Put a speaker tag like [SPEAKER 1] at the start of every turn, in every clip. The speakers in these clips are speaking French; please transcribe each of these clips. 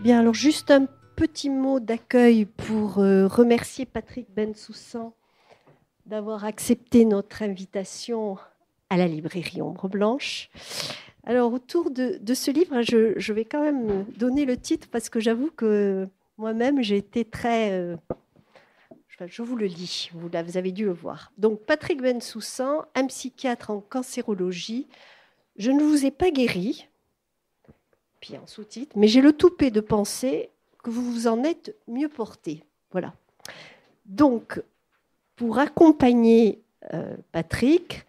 [SPEAKER 1] Bien, alors juste un petit mot d'accueil pour remercier Patrick Bensoussan d'avoir accepté notre invitation à la librairie Ombre Blanche. Alors, autour de ce livre, je vais quand même donner le titre parce que j'avoue que moi-même, j'ai été très... je vous le lis, vous avez dû le voir. Donc, Patrick Bensoussan, un psychiatre en cancérologie. Je ne vous ai pas guéri, puis en sous-titre, mais j'ai le toupet de penser que vous vous en êtes mieux porté. Voilà. Donc, pour accompagner Patrick,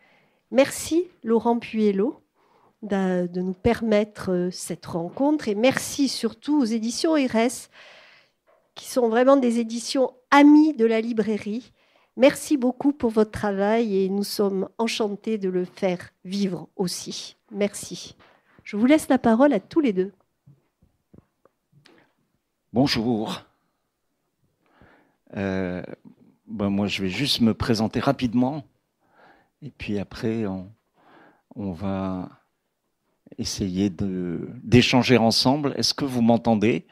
[SPEAKER 1] merci Laurent Puello de nous permettre cette rencontre et merci surtout aux éditions RS qui sont vraiment des éditions amies de la librairie. Merci beaucoup pour votre travail et nous sommes enchantés de le faire vivre aussi. Merci. Je vous laisse la parole à tous les deux.
[SPEAKER 2] Bonjour. Moi, je vais juste me présenter rapidement et puis après, on va essayer d'échanger ensemble. Est-ce que vous m'entendez?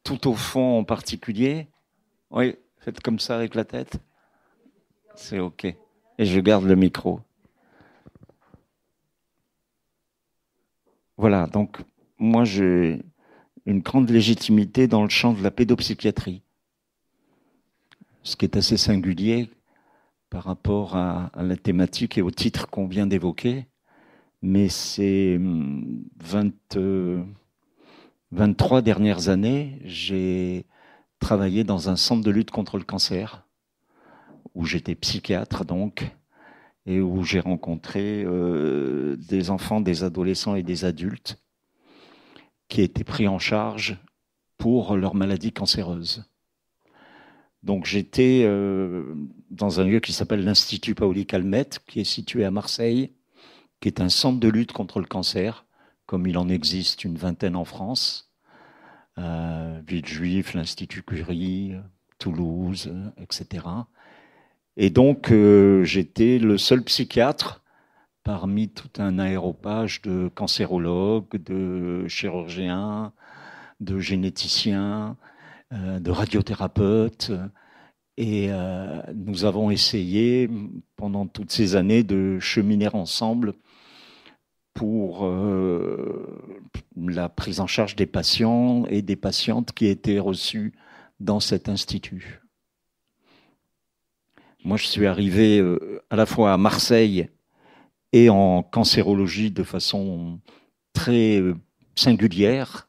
[SPEAKER 2] Tout au fond en particulier? Oui, faites comme ça avec la tête. C'est OK. Et je garde le micro. Voilà, donc moi, j'ai une grande légitimité dans le champ de la pédopsychiatrie. Ce qui est assez singulier par rapport à la thématique et au titre qu'on vient d'évoquer. Mais ces 23 dernières années, j'ai travaillé dans un centre de lutte contre le cancer, où j'étais psychiatre donc, et où j'ai rencontré des enfants, des adolescents et des adultes qui étaient pris en charge pour leur maladie cancéreuse. Donc j'étais dans un lieu qui s'appelle l'Institut Paoli Calmette, qui est situé à Marseille, qui est un centre de lutte contre le cancer, comme il en existe une vingtaine en France. Villejuif, l'Institut Curie, Toulouse, etc. Et donc j'étais le seul psychiatre parmi tout un aéropage de cancérologues, de chirurgiens, de généticiens, de radiothérapeutes. Et nous avons essayé pendant toutes ces années de cheminer ensemble pour la prise en charge des patients et des patientes qui étaient reçus dans cet institut. Moi, je suis arrivé à la fois à Marseille et en cancérologie de façon très singulière,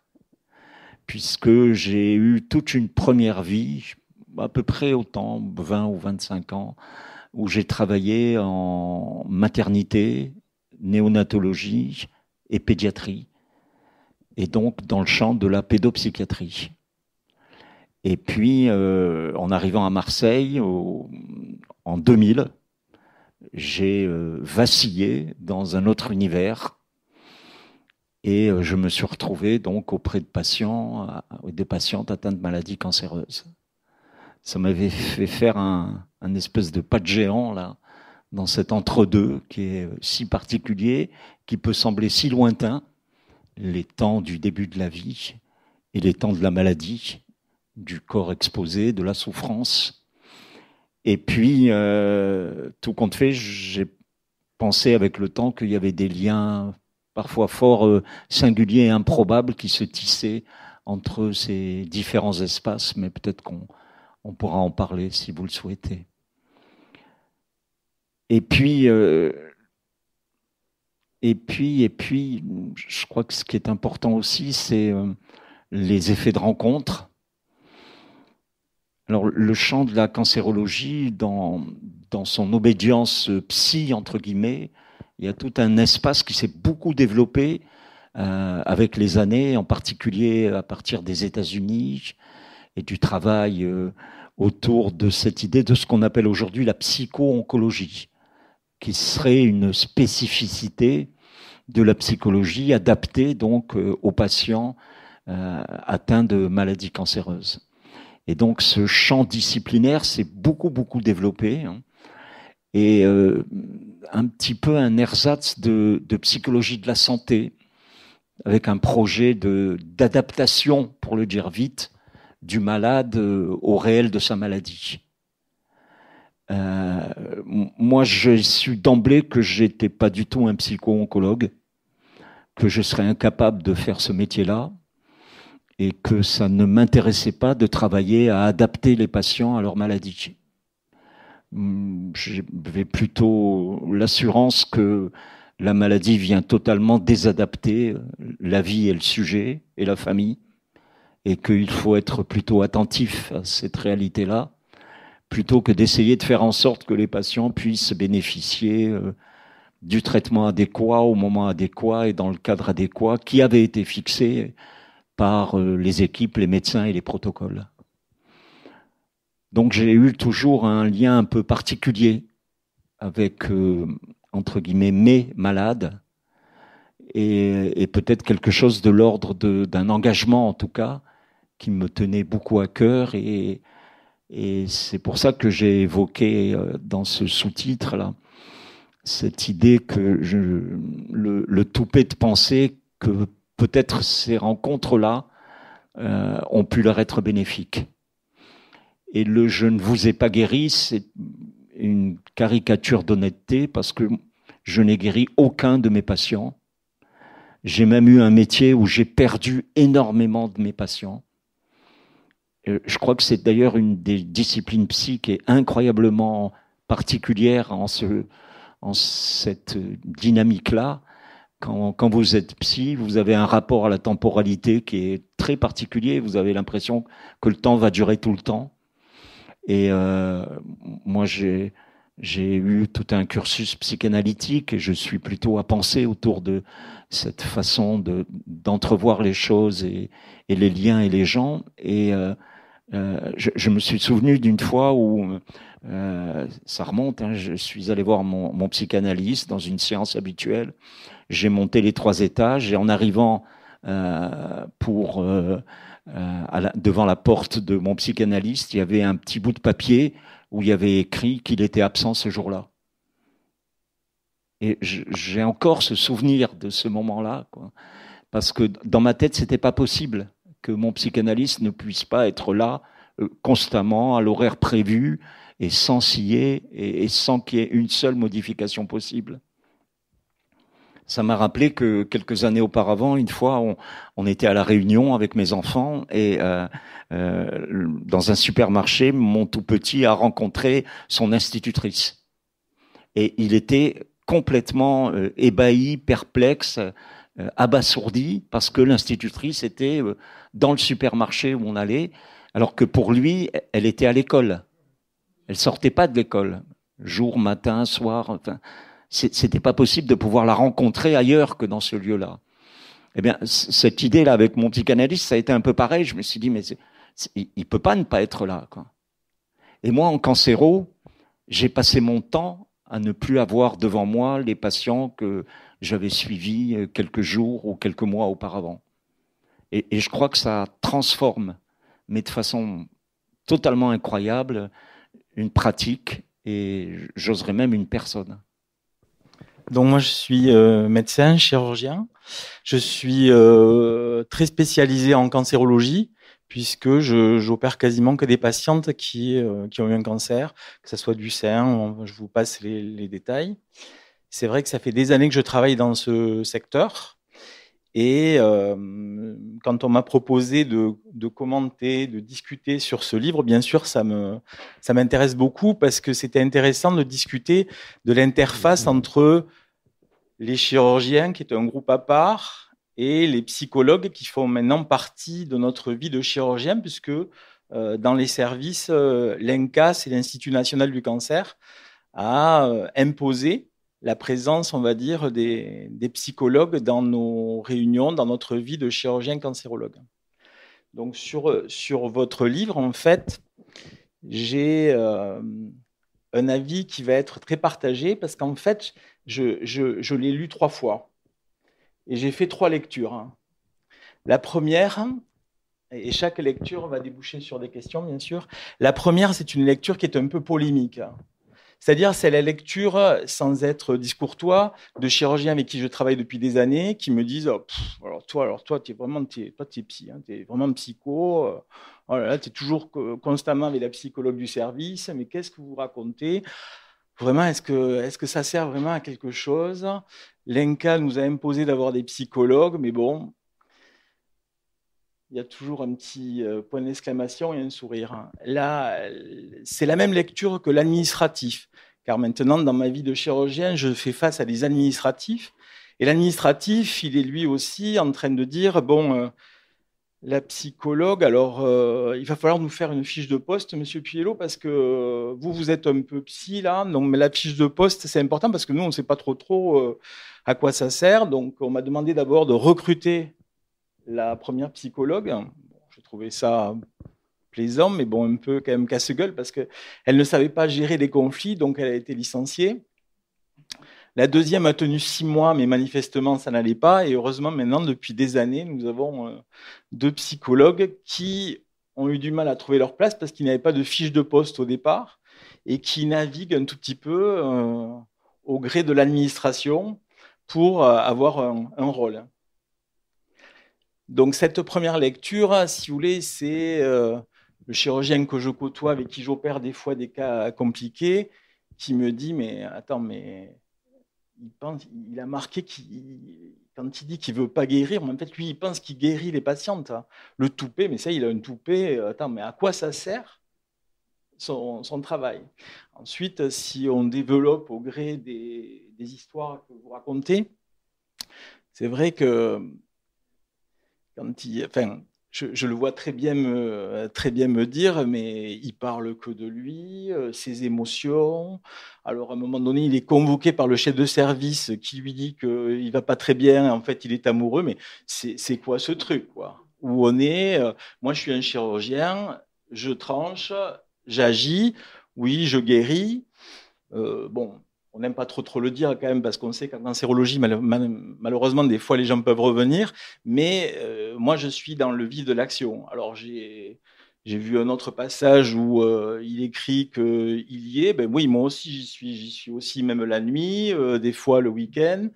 [SPEAKER 2] puisque j'ai eu toute une première vie, à peu près autant, 20 ou 25 ans, où j'ai travaillé en maternité, néonatologie et pédiatrie, et donc dans le champ de la pédopsychiatrie. Et puis, en arrivant à Marseille, en 2000, j'ai vacillé dans un autre univers et je me suis retrouvé donc auprès de patients, des patientes atteintes de maladies cancéreuses. Ça m'avait fait faire un espèce de pas de géant là, dans cet entre-deux qui est si particulier, qui peut sembler si lointain, les temps du début de la vie et les temps de la maladie, du corps exposé, de la souffrance. Et puis, tout compte fait, j'ai pensé avec le temps qu'il y avait des liens parfois fort singuliers et improbables qui se tissaient entre ces différents espaces, mais peut-être qu'on pourra en parler si vous le souhaitez. Et puis, je crois que ce qui est important aussi, c'est les effets de rencontre. Alors, le champ de la cancérologie, dans son obédience psy, entre guillemets, il y a tout un espace qui s'est beaucoup développé avec les années, en particulier à partir des États-Unis et du travail autour de cette idée de ce qu'on appelle aujourd'hui la psycho-oncologie, qui serait une spécificité de la psychologie adaptée donc aux patients atteints de maladies cancéreuses. Et donc ce champ disciplinaire s'est beaucoup développé et un petit peu un ersatz de psychologie de la santé avec un projet d'adaptation, pour le dire vite, du malade au réel de sa maladie. Moi, je suis d'emblée que j'étais pas du tout un psycho-oncologue, que je serais incapable de faire ce métier-là, et que ça ne m'intéressait pas de travailler à adapter les patients à leur maladie. J'avais plutôt l'assurance que la maladie vient totalement désadapter la vie et le sujet et la famille, et qu'il faut être plutôt attentif à cette réalité-là, plutôt que d'essayer de faire en sorte que les patients puissent bénéficier du traitement adéquat au moment adéquat et dans le cadre adéquat qui avait été fixé par les équipes, les médecins et les protocoles. Donc j'ai eu toujours un lien un peu particulier avec, entre guillemets, mes malades, et peut-être quelque chose de l'ordre d'un engagement, en tout cas, qui me tenait beaucoup à cœur, et c'est pour ça que j'ai évoqué dans ce sous-titre-là cette idée que le toupet de penser que peut-être ces rencontres-là ont pu leur être bénéfiques. Et le « je ne vous ai pas guéri », c'est une caricature d'honnêteté, parce que je n'ai guéri aucun de mes patients. J'ai même eu un métier où j'ai perdu énormément de mes patients. Je crois que c'est d'ailleurs une des disciplines psy qui est incroyablement particulière en cette dynamique-là. Quand vous êtes psy, vous avez un rapport à la temporalité qui est très particulier. Vous avez l'impression que le temps va durer tout le temps. Et moi, j'ai eu tout un cursus psychanalytique, et je suis plutôt à penser autour de cette façon d'entrevoir les choses et les liens et les gens. Et je me suis souvenu d'une fois où, ça remonte, hein, je suis allé voir mon psychanalyste dans une séance habituelle. J'ai monté les 3 étages, et en arrivant devant la porte de mon psychanalyste, il y avait un petit bout de papier où il y avait écrit qu'il était absent ce jour-là. Et j'ai encore ce souvenir de ce moment-là, quoi. Parce que dans ma tête, c'était pas possible que mon psychanalyste ne puisse pas être là constamment, à l'horaire prévu, et sans scier, et sans qu'il y ait une seule modification possible. Ça m'a rappelé que quelques années auparavant, une fois, on était à La Réunion avec mes enfants, et dans un supermarché, mon tout petit a rencontré son institutrice. Et il était complètement ébahi, perplexe, abasourdi, parce que l'institutrice était dans le supermarché où on allait, alors que pour lui, elle était à l'école. Elle sortait pas de l'école, jour, matin, soir, enfin... C'était pas possible de pouvoir la rencontrer ailleurs que dans ce lieu-là. Eh bien, cette idée-là avec mon psychanalyste, ça a été un peu pareil. Je me suis dit, mais il peut pas ne pas être là, quoi. Et moi, en cancéro, j'ai passé mon temps à ne plus avoir devant moi les patients que j'avais suivis quelques jours ou quelques mois auparavant. Et je crois que ça transforme, mais de façon totalement incroyable, une pratique, et j'oserais même une personne.
[SPEAKER 3] Donc moi je suis médecin, chirurgien. Je suis très spécialisé en cancérologie, puisque j'opère quasiment que des patientes qui ont eu un cancer, que ce soit du sein, je vous passe les détails. C'est vrai que ça fait des années que je travaille dans ce secteur, et quand on m'a proposé de commenter, de discuter sur ce livre, bien sûr ça m'intéresse beaucoup, parce que c'était intéressant de discuter de l'interface entre les chirurgiens, qui est un groupe à part, et les psychologues, qui font maintenant partie de notre vie de chirurgien, puisque dans les services, l'INCa, c'est l'Institut national du cancer, a imposé la présence, on va dire, des psychologues dans nos réunions, dans notre vie de chirurgien cancérologue. Donc sur votre livre, en fait, j'ai un avis qui va être très partagé, parce qu'en fait, je l'ai lu 3 fois, et j'ai fait 3 lectures. La première, et chaque lecture va déboucher sur des questions, bien sûr. La première, c'est une lecture qui est un peu polémique. C'est-à-dire, c'est la lecture, sans être discourtois, de chirurgiens avec qui je travaille depuis des années, qui me disent oh, alors toi, t'es psy, hein, t'es vraiment psycho. Oh là là, t'es toujours constamment avec la psychologue du service. Mais qu'est-ce que vous racontez? Vraiment, est-ce que ça sert vraiment à quelque chose? L'INCa nous a imposé d'avoir des psychologues, mais bon, il y a toujours un petit point d'exclamation et un sourire. Là, c'est la même lecture que l'administratif. Car maintenant, dans ma vie de chirurgien, je fais face à des administratifs. Et l'administratif, il est lui aussi en train de dire, bon, la psychologue, alors il va falloir nous faire une fiche de poste, Monsieur Puello, parce que vous êtes un peu psy là. Donc, mais la fiche de poste, c'est important parce que nous, on ne sait pas trop à quoi ça sert. Donc, on m'a demandé d'abord de recruter la première psychologue. Bon, je trouvais ça plaisant, mais bon, un peu quand même casse-gueule parce qu'elle ne savait pas gérer des conflits, donc elle a été licenciée. La deuxième a tenu 6 mois, mais manifestement, ça n'allait pas. Et heureusement, maintenant, depuis des années, nous avons 2 psychologues qui ont eu du mal à trouver leur place parce qu'ils n'avaient pas de fiche de poste au départ et qui naviguent un tout petit peu au gré de l'administration pour avoir un rôle. Donc cette première lecture, si vous voulez, c'est le chirurgien que je côtoie, avec qui j'opère des fois des cas compliqués, qui me dit mais attends, mais il a marqué quand il dit qu'il veut pas guérir, mais en fait lui il pense qu'il guérit les patientes. Le toupet, mais ça il a un toupet. Attends, mais à quoi ça sert son travail? Ensuite, si on développe au gré des histoires que vous racontez, c'est vrai que je le vois très bien me dire, mais il parle que de lui, ses émotions. Alors, à un moment donné, il est convoqué par le chef de service qui lui dit qu'il ne va pas très bien. En fait, il est amoureux, mais c'est quoi ce truc, quoi? Où on est, moi, je suis un chirurgien, je tranche, j'agis, oui, je guéris. Bon. On n'aime pas trop le dire quand même parce qu'on sait qu'en cancérologie, malheureusement, des fois, les gens peuvent revenir. Mais moi, je suis dans le vif de l'action. Alors, j'ai vu un autre passage où il écrit qu'il y est. Ben oui, moi aussi, j'y suis aussi même la nuit, des fois le week-end.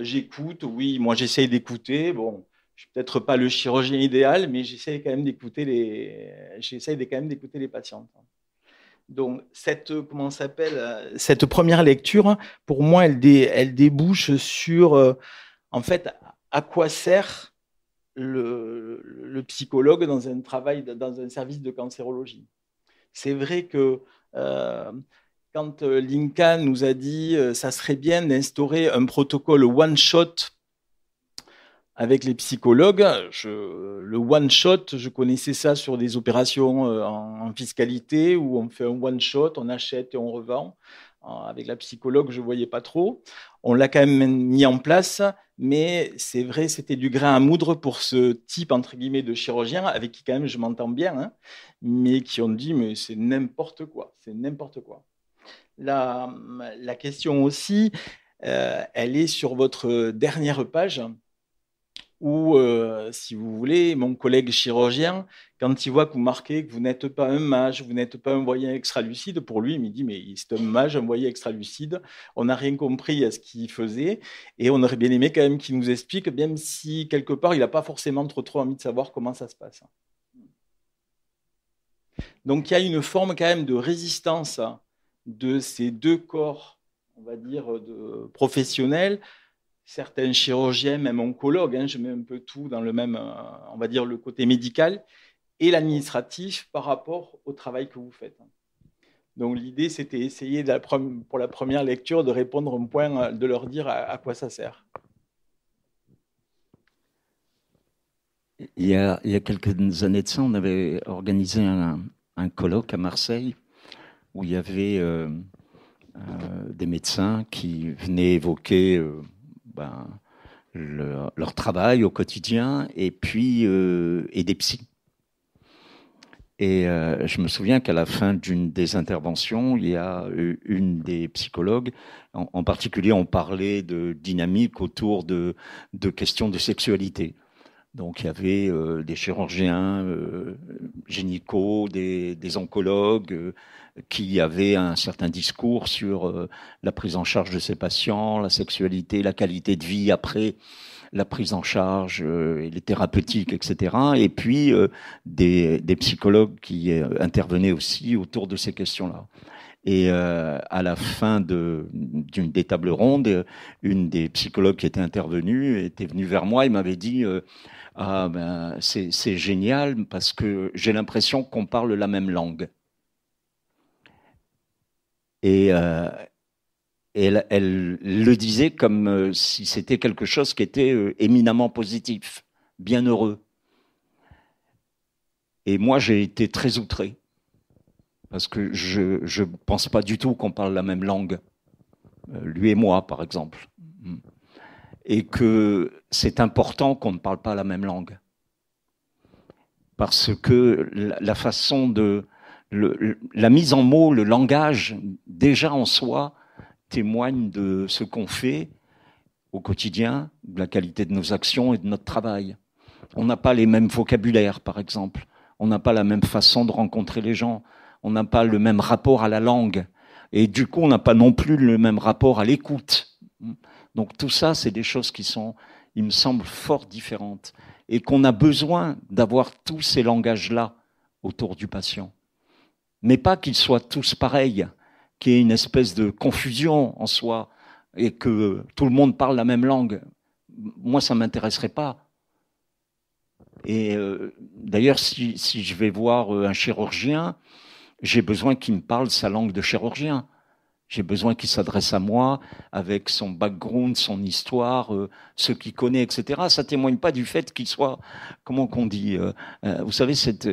[SPEAKER 3] J'écoute, oui, moi, j'essaye d'écouter. Bon, je suis peut-être pas le chirurgien idéal, mais j'essaye quand même d'écouter les patients. Donc, cette première lecture, pour moi, elle débouche sur, en fait, à quoi sert le psychologue dans un travail, dans un service de cancérologie. C'est vrai que quand l'INCa nous a dit ça serait bien d'instaurer un protocole one-shot avec les psychologues, le one-shot, je connaissais ça sur des opérations en fiscalité où on fait un one-shot, on achète et on revend. Avec la psychologue, je ne voyais pas trop. On l'a quand même mis en place, mais c'est vrai, c'était du grain à moudre pour ce type, entre guillemets, de chirurgien, avec qui quand même je m'entends bien, hein, mais qui ont dit, mais c'est n'importe quoi, c'est n'importe quoi. La question aussi, elle est sur votre dernière page, où, si vous voulez, mon collègue chirurgien, quand il voit que vous marquez que vous n'êtes pas un mage, vous n'êtes pas un voyant extralucide, pour lui, il me dit, mais c'est un mage, un voyant extralucide, on n'a rien compris à ce qu'il faisait, et on aurait bien aimé quand même qu'il nous explique, même si quelque part, il n'a pas forcément trop envie de savoir comment ça se passe. Donc, il y a une forme quand même de résistance de ces 2 corps, on va dire, de professionnels. Certains chirurgiens, même oncologues, hein, je mets un peu tout dans le même, on va dire, le côté médical et l'administratif par rapport au travail que vous faites. Donc l'idée, c'était essayer, pour la première lecture, de répondre à un point, de leur dire à quoi ça sert.
[SPEAKER 2] Il y a quelques années de ça, on avait organisé un colloque à Marseille où il y avait des médecins qui venaient évoquer leur travail au quotidien et puis et des psys. Et je me souviens qu'à la fin d'une des interventions, il y a une des psychologues, en particulier on parlait de dynamique autour de questions de sexualité. Donc il y avait des chirurgiens gynécos, des oncologues qui avaient un certain discours sur la prise en charge de ces patients, la sexualité, la qualité de vie après la prise en charge, et les thérapeutiques, etc. Et puis des psychologues qui intervenaient aussi autour de ces questions-là. Et à la fin des tables rondes, une des psychologues qui était intervenue était venue vers moi et m'avait dit ah ben c'est génial parce que j'ai l'impression qu'on parle la même langue. Et elle le disait comme si c'était quelque chose qui était éminemment positif, bien heureux. Et moi, j'ai été très outré. Parce que je ne pense pas du tout qu'on parle la même langue, lui et moi, par exemple. Et que c'est important qu'on ne parle pas la même langue. Parce que la façon de... la mise en mots, le langage, déjà en soi, témoigne de ce qu'on fait au quotidien, de la qualité de nos actions et de notre travail. On n'a pas les mêmes vocabulaires, par exemple. On n'a pas la même façon de rencontrer les gens. On n'a pas le même rapport à la langue. Et du coup, on n'a pas non plus le même rapport à l'écoute. Donc tout ça, c'est des choses qui sont, il me semble, fort différentes. Et qu'on a besoin d'avoir tous ces langages-là autour du patient. Mais pas qu'ils soient tous pareils, qu'il y ait une espèce de confusion en soi et que tout le monde parle la même langue. Moi, ça ne m'intéresserait pas. Et d'ailleurs, si je vais voir un chirurgien, j'ai besoin qu'il me parle sa langue de chirurgien. J'ai besoin qu'il s'adresse à moi avec son background, son histoire, ce qu'il connaît, etc. Ça témoigne pas du fait qu'il soit, comment qu'on dit, vous savez, cette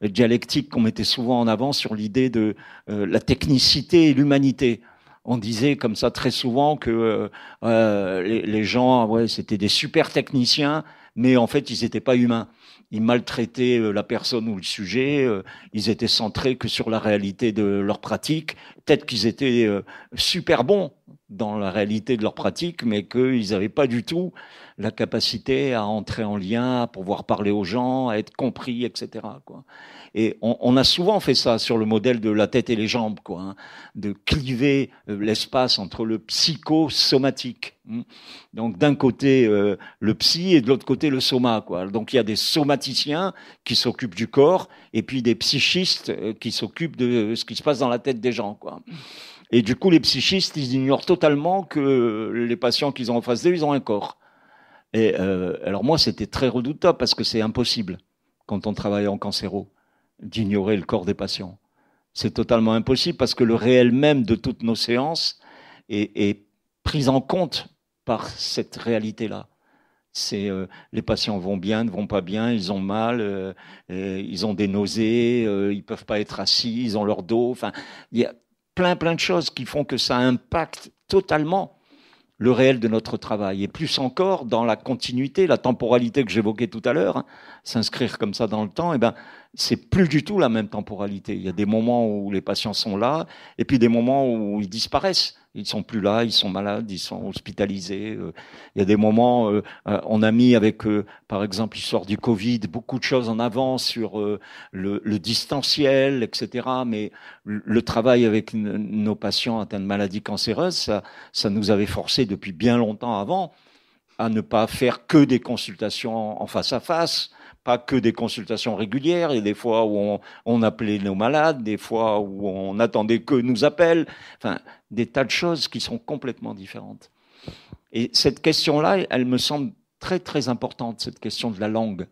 [SPEAKER 2] dialectique qu'on mettait souvent en avant sur l'idée de la technicité et l'humanité. On disait comme ça très souvent que les gens, ouais, c'était des super techniciens, mais en fait, ils n'étaient pas humains. Ils maltraitaient la personne ou le sujet, ils étaient centrés que sur la réalité de leur pratique. Peut-être qu'ils étaient super bons dans la réalité de leur pratique, mais qu'ils n'avaient pas du tout la capacité à entrer en lien, à pouvoir parler aux gens, à être compris, etc., quoi. Et on a souvent fait ça sur le modèle de la tête et les jambes, quoi, hein, de cliver l'espace entre le psychosomatique. Donc d'un côté le psy et de l'autre côté le soma, quoi. Donc il y a des somaticiens qui s'occupent du corps et puis des psychistes qui s'occupent de ce qui se passe dans la tête des gens, quoi. Et du coup les psychistes, ils ignorent totalement que les patients qu'ils ont en face d'eux, ils ont un corps. Et alors moi c'était très redoutable parce que c'est impossible quand on travaille en cancéro d'ignorer le corps des patients. C'est totalement impossible parce que le réel même de toutes nos séances est pris en compte par cette réalité-là. C'est les patients vont bien, ne vont pas bien, ils ont mal, ils ont des nausées, ils peuvent pas être assis, ils ont leur dos. Enfin, il y a plein de choses qui font que ça impacte totalement le réel de notre travail. Et plus encore dans la continuité, la temporalité que j'évoquais tout à l'heure, hein, s'inscrire comme ça dans le temps, eh ben, c'est plus du tout la même temporalité. Il y a des moments où les patients sont là, et puis des moments où ils disparaissent. Ils sont plus là, ils sont malades, ils sont hospitalisés. Il y a des moments, on a mis avec, par exemple, l'histoire du Covid, beaucoup de choses en avant sur le distanciel, etc. Mais le travail avec nos patients atteints de maladies cancéreuses, ça nous avait forcé depuis bien longtemps avant à ne pas faire que des consultations en face à face, pas que des consultations régulières, et des fois où on appelait nos malades, des fois où on attendait qu'eux nous appellent, enfin, des tas de choses qui sont complètement différentes. Et cette question-là, elle me semble très importante, cette question de la langue,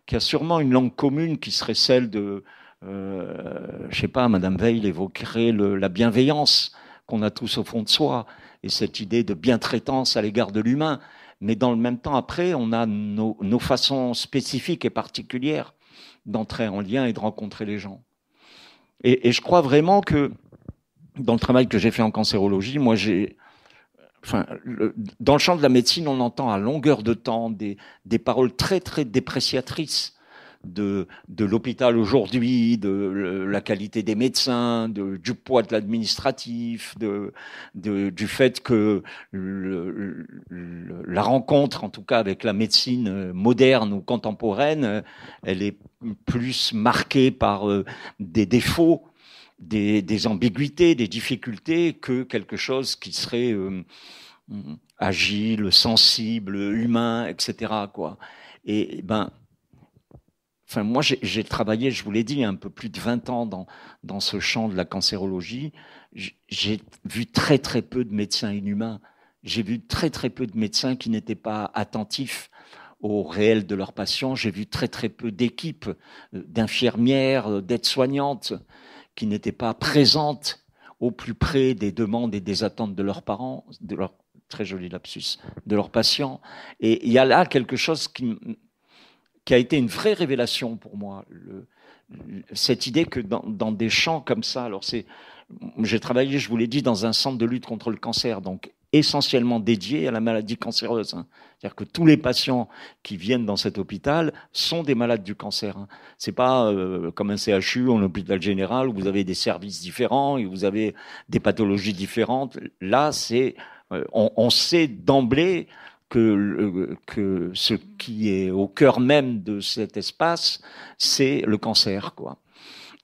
[SPEAKER 2] qu'il y a sûrement une langue commune qui serait celle de, je sais pas, Madame Veil évoquerait la bienveillance qu'on a tous au fond de soi, et cette idée de bientraitance à l'égard de l'humain. Mais dans le même temps, après, on a nos façons spécifiques et particulières d'entrer en lien et de rencontrer les gens. Et je crois vraiment que dans le travail que j'ai fait en cancérologie, moi, dans le champ de la médecine, on entend à longueur de temps des paroles très dépréciatrices de l'hôpital aujourd'hui, de la qualité des médecins, du poids de l'administratif, du fait que la rencontre, en tout cas avec la médecine moderne ou contemporaine, elle est plus marquée par des défauts, des ambiguïtés, des difficultés, que quelque chose qui serait agile, sensible, humain, etc., quoi. Et ben, enfin, moi, j'ai travaillé, je vous l'ai dit, un peu plus de 20 ans dans ce champ de la cancérologie. J'ai vu très, très peu de médecins inhumains. J'ai vu très, très peu de médecins qui n'étaient pas attentifs au réel de leurs patients. J'ai vu très, très peu d'équipes, d'infirmières, d'aides-soignantes qui n'étaient pas présentes au plus près des demandes et des attentes de leurs parents, de leurs, très joli lapsus, de leurs patients. Et il y a là quelque chose qui a été une vraie révélation pour moi. Cette idée que dans des champs comme ça, alors j'ai travaillé, je vous l'ai dit, dans un centre de lutte contre le cancer, donc essentiellement dédié à la maladie cancéreuse. C'est-à-dire que tous les patients qui viennent dans cet hôpital sont des malades du cancer. C'est pas comme un CHU, un hôpital général, où vous avez des services différents et vous avez des pathologies différentes. Là, on sait d'emblée que ce qui est au cœur même de cet espace, c'est le cancer, quoi.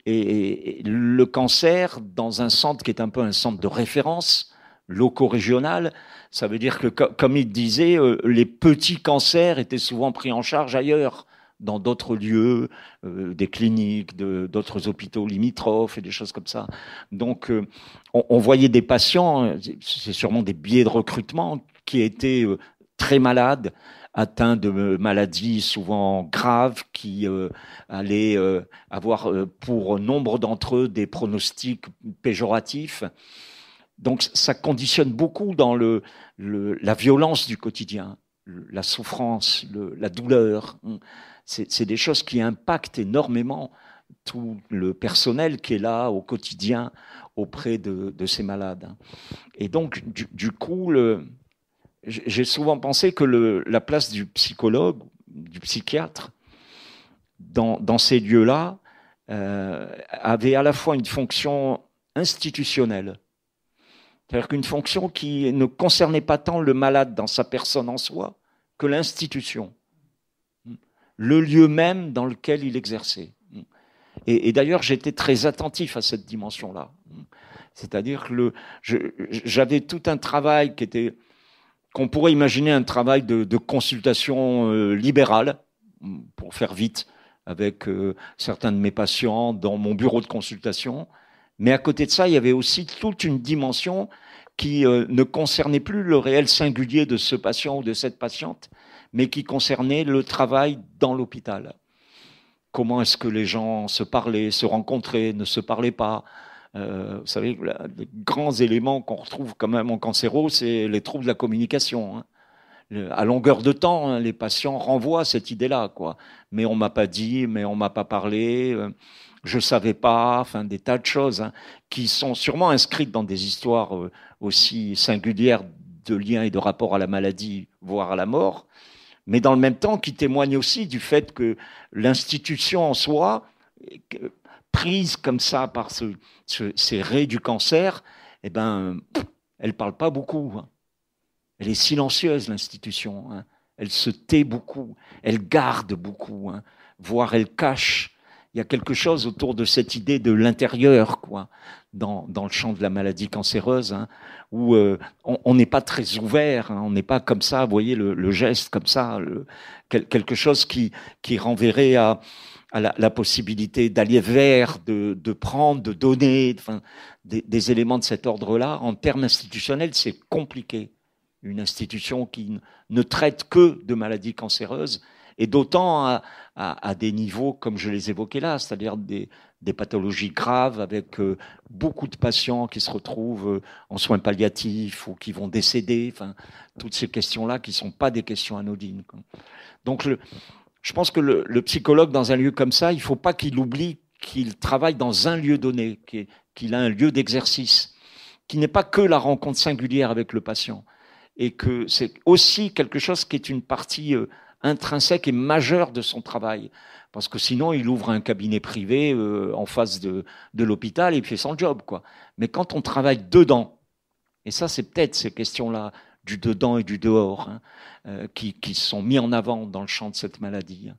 [SPEAKER 2] Et le cancer, dans un centre qui est un peu un centre de référence, loco-régional, ça veut dire que, comme il disait, les petits cancers étaient souvent pris en charge ailleurs, dans d'autres lieux, des cliniques, d'autres hôpitaux limitrophes et des choses comme ça. Donc, on voyait des patients, c'est sûrement des biais de recrutement, qui étaient très malades, atteints de maladies souvent graves, qui allaient avoir pour nombre d'entre eux des pronostics péjoratifs. Donc ça conditionne beaucoup dans la violence du quotidien, la souffrance, la douleur. C'est des choses qui impactent énormément tout le personnel qui est là au quotidien auprès de ces malades. Et donc, du coup, j'ai souvent pensé que la place du psychologue, du psychiatre, dans ces lieux-là, avait à la fois une fonction institutionnelle, c'est-à-dire qu'une fonction qui ne concernait pas tant le malade dans sa personne en soi que l'institution, le lieu même dans lequel il exerçait. Et d'ailleurs, j'étais très attentif à cette dimension-là. C'est-à-dire que j'avais tout un travail qu'on pourrait imaginer un travail de consultation libérale, pour faire vite, avec certains de mes patients dans mon bureau de consultation. Mais à côté de ça, il y avait aussi toute une dimension qui ne concernait plus le réel singulier de ce patient ou de cette patiente, mais qui concernait le travail dans l'hôpital. Comment est-ce que les gens se parlaient, se rencontraient, ne se parlaient pas. Vous savez, les grands éléments qu'on retrouve quand même en cancéro, c'est les troubles de la communication. À longueur de temps, les patients renvoient cette idée-là, quoi. Mais on m'a pas dit, mais on m'a pas parlé, je savais pas, enfin des tas de choses qui sont sûrement inscrites dans des histoires aussi singulières de liens et de rapport à la maladie, voire à la mort, mais dans le même temps qui témoignent aussi du fait que l'institution en soi, prise comme ça par ces raies du cancer, eh ben, elle parle pas beaucoup. Elle est silencieuse, l'institution. Elle se tait beaucoup. Elle garde beaucoup. Voire elle cache. Il y a quelque chose autour de cette idée de l'intérieur, quoi, dans le champ de la maladie cancéreuse, où on n'est pas très ouvert. On n'est pas comme ça, vous voyez, le geste comme ça, quelque chose qui renverrait à la possibilité d'aller vers, de prendre, de donner, enfin, des éléments de cet ordre-là. En termes institutionnels, c'est compliqué. Une institution qui ne traite que de maladies cancéreuses, et d'autant à des niveaux comme je les évoquais là, c'est-à-dire des pathologies graves avec beaucoup de patients qui se retrouvent en soins palliatifs ou qui vont décéder, enfin, toutes ces questions-là qui ne sont pas des questions anodines, quoi. Donc je pense que le psychologue dans un lieu comme ça, il ne faut pas qu'il oublie qu'il travaille dans un lieu donné, qu'il a un lieu d'exercice, qui n'est pas que la rencontre singulière avec le patient, et que c'est aussi quelque chose qui est une partie intrinsèque et majeure de son travail. Parce que sinon, il ouvre un cabinet privé en face de l'hôpital et il fait son job, quoi. Mais quand on travaille dedans, et ça, c'est peut-être ces questions-là du dedans et du dehors, hein, qui sont mis en avant dans le champ de cette maladie. Hein.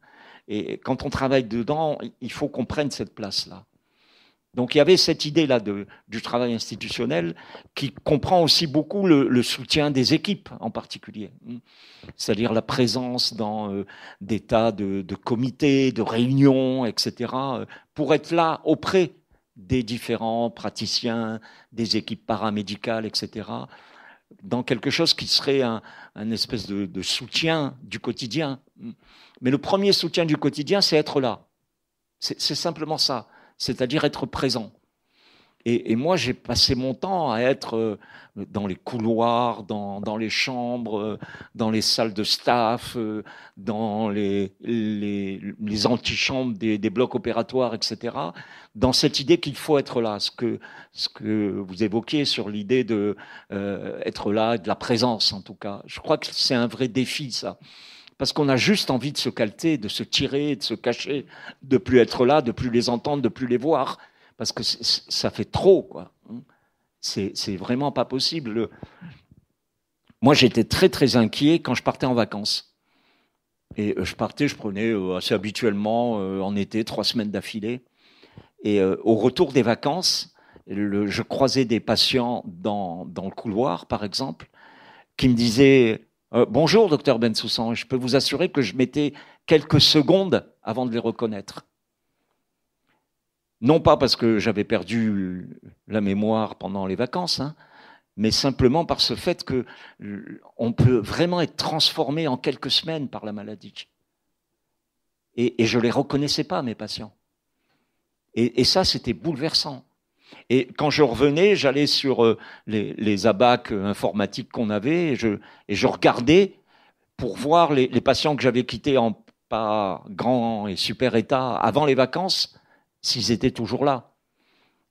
[SPEAKER 2] Et quand on travaille dedans, il faut qu'on prenne cette place-là. Donc il y avait cette idée-là du travail institutionnel qui comprend aussi beaucoup le soutien des équipes en particulier. C'est-à-dire la présence dans des tas de comités, de réunions, etc., pour être là auprès des différents praticiens, des équipes paramédicales, etc., dans quelque chose qui serait un espèce de soutien du quotidien. Mais le premier soutien du quotidien, c'est être là. C'est simplement ça. C'est-à-dire être présent. Et moi, j'ai passé mon temps à être dans les couloirs, dans les chambres, dans les salles de staff, dans les antichambres des blocs opératoires, etc., dans cette idée qu'il faut être là. Ce que vous évoquiez sur l'idée de être là, de la présence en tout cas. Je crois que c'est un vrai défi, ça. Parce qu'on a juste envie de se calter, de se tirer, de se cacher, de plus être là, de plus les entendre, de plus les voir. Parce que ça fait trop, quoi. C'est vraiment pas possible. Moi, j'étais très, très inquiet quand je partais en vacances. Et je prenais assez habituellement en été 3 semaines d'affilée. Et au retour des vacances, je croisais des patients dans le couloir, par exemple, qui me disaient... bonjour, docteur Bensoussan. Je peux vous assurer que je mettais quelques secondes avant de les reconnaître. Non pas parce que j'avais perdu la mémoire pendant les vacances, hein, mais simplement par ce fait qu'on peut vraiment être transformé en quelques semaines par la maladie. Et je ne les reconnaissais pas, mes patients. Et ça, c'était bouleversant. Et quand je revenais, j'allais sur les abacs informatiques qu'on avait et je regardais pour voir les patients que j'avais quittés en pas grand et super état avant les vacances, s'ils étaient toujours là.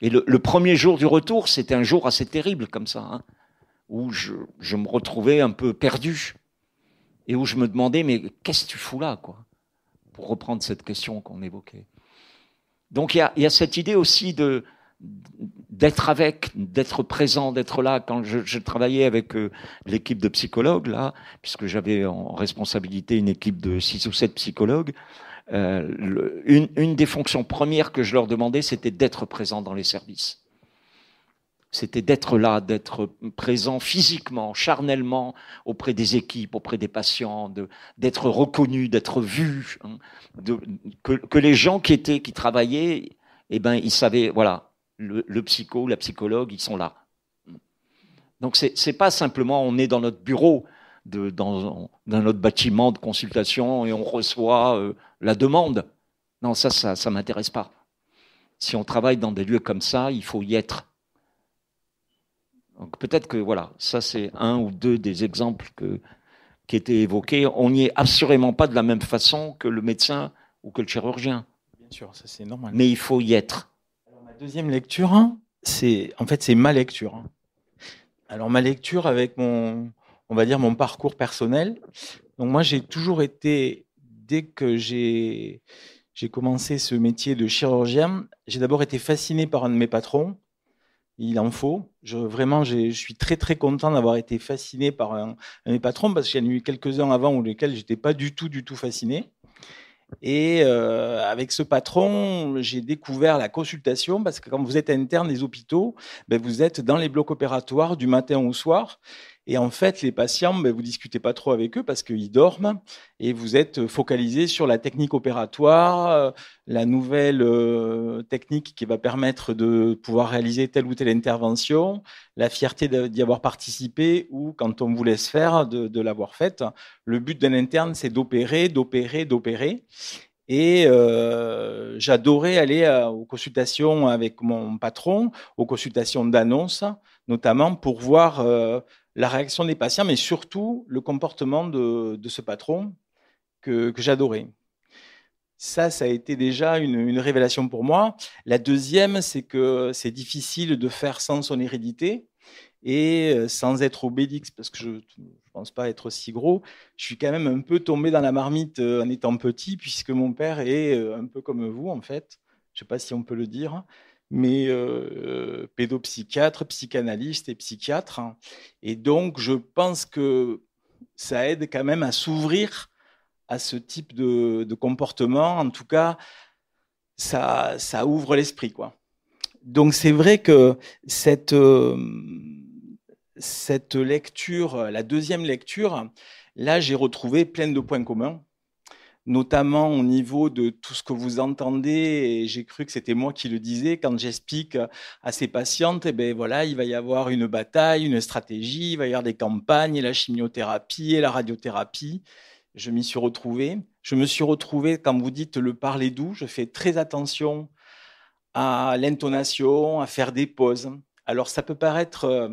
[SPEAKER 2] Et le premier jour du retour, c'était un jour assez terrible comme ça, hein, où je me retrouvais un peu perdu et où je me demandais, mais qu'est-ce que tu fous là, quoi, pour reprendre cette question qu'on évoquait. Donc il y a cette idée aussi d'être avec, d'être présent, d'être là. Quand je travaillais avec l'équipe de psychologues, là, puisque j'avais en responsabilité une équipe de 6 ou 7 psychologues, une des fonctions premières que je leur demandais, c'était d'être présent dans les services. C'était d'être là, d'être présent physiquement, charnellement, auprès des équipes, auprès des patients, d'être reconnu, d'être vu, hein, que les gens qui travaillaient, eh ben, ils savaient, voilà, le psycho, la psychologue, ils sont là. Donc c'est pas simplement on est dans notre bureau, dans notre bâtiment de consultation et on reçoit la demande. Non, ça m'intéresse pas. Si on travaille dans des lieux comme ça, il faut y être. Donc peut-être que voilà, ça c'est un ou deux des exemples qui étaient évoqués. On n'y est assurément pas de la même façon que le médecin ou que le chirurgien.
[SPEAKER 3] Bien sûr, ça c'est normal.
[SPEAKER 2] Mais il faut y être.
[SPEAKER 3] Alors, ma deuxième lecture, c'est ma lecture. Alors ma lecture avec on va dire mon parcours personnel. Donc moi j'ai toujours été, dès que j'ai commencé ce métier de chirurgien, j'ai d'abord été fasciné par un de mes patrons. Il en faut. Je suis très très content d'avoir été fasciné par un de mes patrons parce qu'il y en a eu quelques-uns avant où lesquels j'étais pas du tout fasciné. Et avec ce patron, j'ai découvert la consultation parce que quand vous êtes interne des hôpitaux, vous êtes dans les blocs opératoires du matin au soir. Et en fait, les patients, vous discutez pas trop avec eux parce qu'ils dorment et vous êtes focalisé sur la technique opératoire, la nouvelle technique qui va permettre de pouvoir réaliser telle ou telle intervention, la fierté d'y avoir participé ou quand on vous laisse faire, de l'avoir faite. Le but d'un interne, c'est d'opérer. Et j'adorais aller aux consultations avec mon patron, aux consultations d'annonce, notamment pour voir la réaction des patients, mais surtout le comportement de ce patron que j'adorais. Ça a été déjà une révélation pour moi. La deuxième, c'est que c'est difficile de faire sans son hérédité. Et sans être Obélix, parce que je ne pense pas être si gros, je suis quand même un peu tombé dans la marmite en étant petit, puisque mon père est un peu comme vous, en fait. Je ne sais pas si on peut le dire, mais pédopsychiatre, psychanalyste et psychiatre. Et donc, je pense que ça aide quand même à s'ouvrir à ce type de comportement. En tout cas, ça ouvre l'esprit, quoi. Donc, c'est vrai que cette lecture, la deuxième lecture, là, j'ai retrouvé plein de points communs, notamment au niveau de tout ce que vous entendez. Et j'ai cru que c'était moi qui le disais quand j'explique à ces patientes, eh ben voilà, il va y avoir une bataille, une stratégie, il va y avoir des campagnes, et la chimiothérapie et la radiothérapie. Je m'y suis retrouvé. Je me suis retrouvé, quand vous dites le parler doux, je fais très attention à l'intonation, à faire des pauses. Alors, ça peut paraître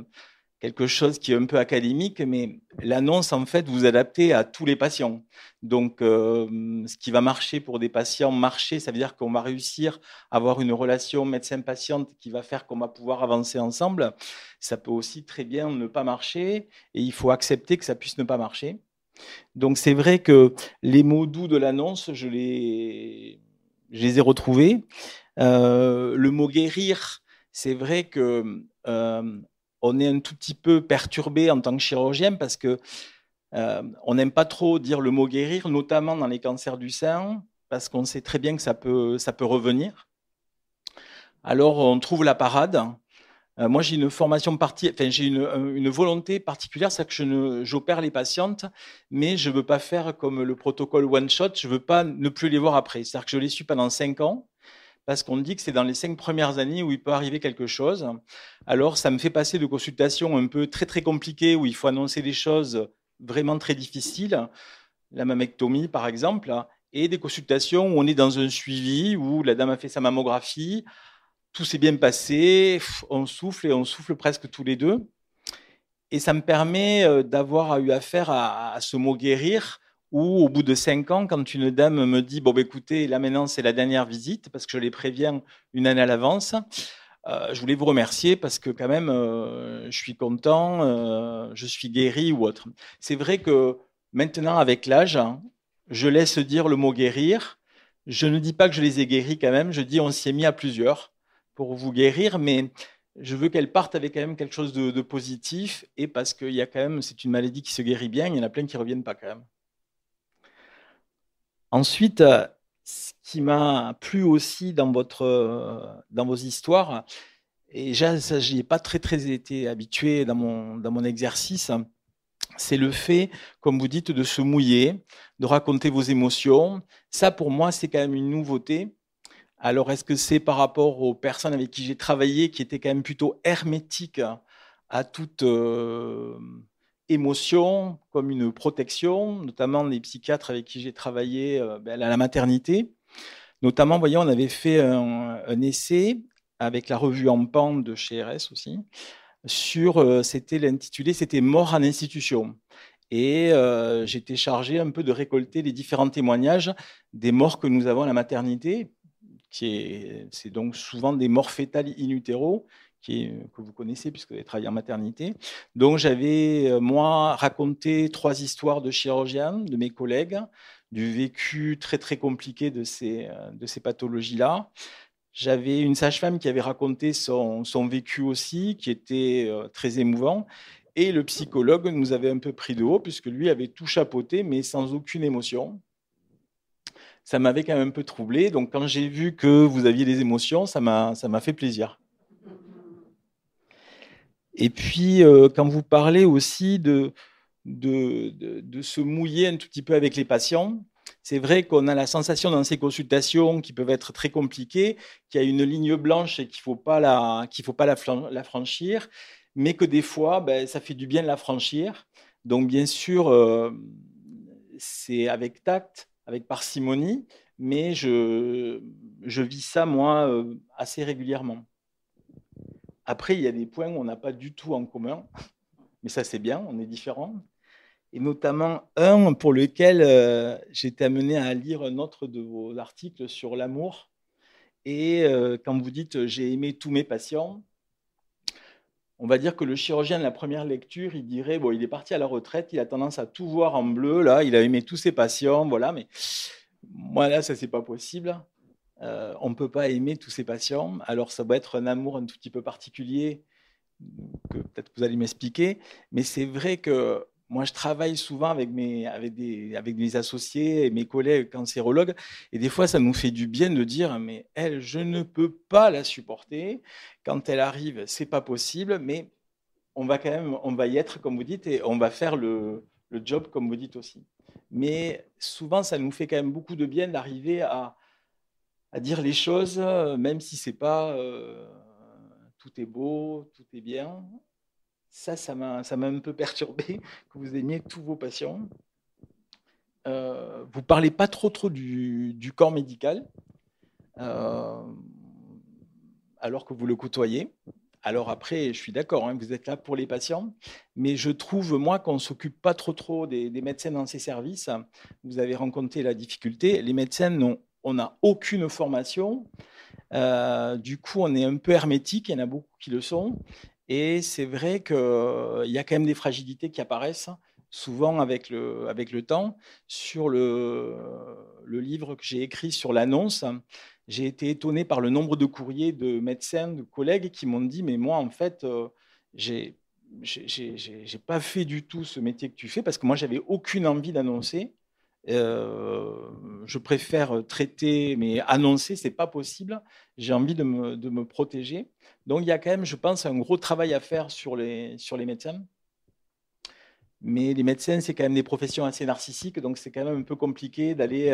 [SPEAKER 3] quelque chose qui est un peu académique, mais l'annonce, en fait, vous adaptez à tous les patients. Donc, ce qui va marcher pour des patients, ça veut dire qu'on va réussir à avoir une relation médecin-patiente qui va faire qu'on va pouvoir avancer ensemble. Ça peut aussi très bien ne pas marcher, et il faut accepter que ça puisse ne pas marcher. Donc, c'est vrai que les mots doux de l'annonce, je les ai retrouvés. Le mot guérir, c'est vrai que on est un tout petit peu perturbé en tant que chirurgien parce que on n'aime pas trop dire le mot guérir, notamment dans les cancers du sein, parce qu'on sait très bien que ça peut revenir. Alors on trouve la parade. Moi, j'ai une formation j'ai une volonté particulière, c'est que j'opère les patientes, mais je veux pas faire comme le protocole one shot. Je veux pas ne plus les voir après. C'est-à-dire que je les suis pendant 5 ans. Parce qu'on dit que c'est dans les 5 premières années où il peut arriver quelque chose. Alors, ça me fait passer de consultations un peu très, très compliquées où il faut annoncer des choses vraiment très difficiles, la mammectomie par exemple, et des consultations où on est dans un suivi, où la dame a fait sa mammographie, tout s'est bien passé, on souffle et on souffle presque tous les deux. Et ça me permet d'avoir eu affaire à ce mot guérir, où au bout de 5 ans, quand une dame me dit bon, bah, écoutez, là maintenant c'est la dernière visite, parce que je les préviens une année à l'avance, je voulais vous remercier parce que quand même, je suis content, je suis guéri ou autre. C'est vrai que maintenant, avec l'âge, je laisse dire le mot guérir. Je ne dis pas que je les ai guéris quand même, je dis on s'y est mis à plusieurs pour vous guérir, mais je veux qu'elles partent avec quand même quelque chose de positif, et parce qu'il y a quand même, c'est une maladie qui se guérit bien, il y en a plein qui ne reviennent pas quand même. Ensuite, ce qui m'a plu aussi dans vos histoires, et ça, j'y ai pas très été habitué dans mon exercice, c'est le fait, comme vous dites, de se mouiller, de raconter vos émotions. Ça, pour moi, c'est quand même une nouveauté. Alors, est-ce que c'est par rapport aux personnes avec qui j'ai travaillé, qui étaient quand même plutôt hermétiques à toute émotion, comme une protection, notamment les psychiatres avec qui j'ai travaillé à la maternité. Notamment, vous voyez, on avait fait un essai avec la revue En Pente de chez RS aussi, c'était l'intitulé, c'était Mort en institution. Et j'étais chargé un peu de récolter les différents témoignages des morts que nous avons à la maternité, c'est donc souvent des morts fétales in utero, que vous connaissez puisque vous avez travaillé en maternité. Donc j'avais, moi, raconté 3 histoires de chirurgiens, de mes collègues, du vécu très très compliqué de ces pathologies-là. J'avais une sage-femme qui avait raconté son vécu aussi, qui était très émouvant. Et le psychologue nous avait un peu pris de haut, puisque lui avait tout chapeauté, mais sans aucune émotion. Ça m'avait quand même un peu troublé. Donc, quand j'ai vu que vous aviez des émotions, ça m'a fait plaisir. Et puis, quand vous parlez aussi de se mouiller un tout petit peu avec les patients, c'est vrai qu'on a la sensation dans ces consultations qui peuvent être très compliquées, qu'il y a une ligne blanche et qu'il ne faut pas la franchir, mais que des fois, ça fait du bien de la franchir. Donc, bien sûr, c'est avec tact, avec parcimonie, mais je vis ça, moi, assez régulièrement. Après, il y a des points où on n'a pas du tout en commun, mais ça, c'est bien, on est différents. Et notamment un pour lequel j'ai été amené à lire un autre de vos articles sur l'amour. Et quand vous dites « j'ai aimé tous mes patients », on va dire que le chirurgien de la première lecture, il dirait, bon, il est parti à la retraite, il a tendance à tout voir en bleu, là, il a aimé tous ses patients, voilà, mais moi, là, ça, c'est pas possible. On ne peut pas aimer tous ses patients. Alors, ça doit être un amour un tout petit peu particulier, que peut-être vous allez m'expliquer, mais c'est vrai que moi, je travaille souvent avec mes associés et mes collègues cancérologues, et des fois, ça nous fait du bien de dire, mais elle, je ne peux pas la supporter. Quand elle arrive, c'est pas possible, mais on va quand même, on va y être, comme vous dites, et on va faire le job, comme vous dites aussi. Mais souvent, ça nous fait quand même beaucoup de bien d'arriver à dire les choses, même si c'est pas tout est beau, tout est bien. Ça m'a un peu perturbé que vous aimiez tous vos patients. Vous parlez pas trop du corps médical, euh, alors que vous le côtoyez. Alors après, je suis d'accord, hein, vous êtes là pour les patients, mais je trouve, moi, qu'on ne s'occupe pas trop des médecins dans ces services. Vous avez rencontré la difficulté. Les médecins, on n'a aucune formation. Du coup, on est un peu hermétique, il y en a beaucoup qui le sont. Et c'est vrai qu'il y a quand même des fragilités qui apparaissent, souvent avec le temps. Sur le livre que j'ai écrit sur l'annonce, j'ai été étonné par le nombre de courriers de médecins, de collègues qui m'ont dit, mais moi, en fait, j'ai pas fait du tout ce métier que tu fais parce que moi, j'avais aucune envie d'annoncer. Je préfère traiter, mais annoncer, c'est pas possible. J'ai envie de me protéger. Donc, il y a quand même, je pense, un gros travail à faire sur les médecins. Mais les médecins, c'est quand même des professions assez narcissiques, donc c'est quand même un peu compliqué d'aller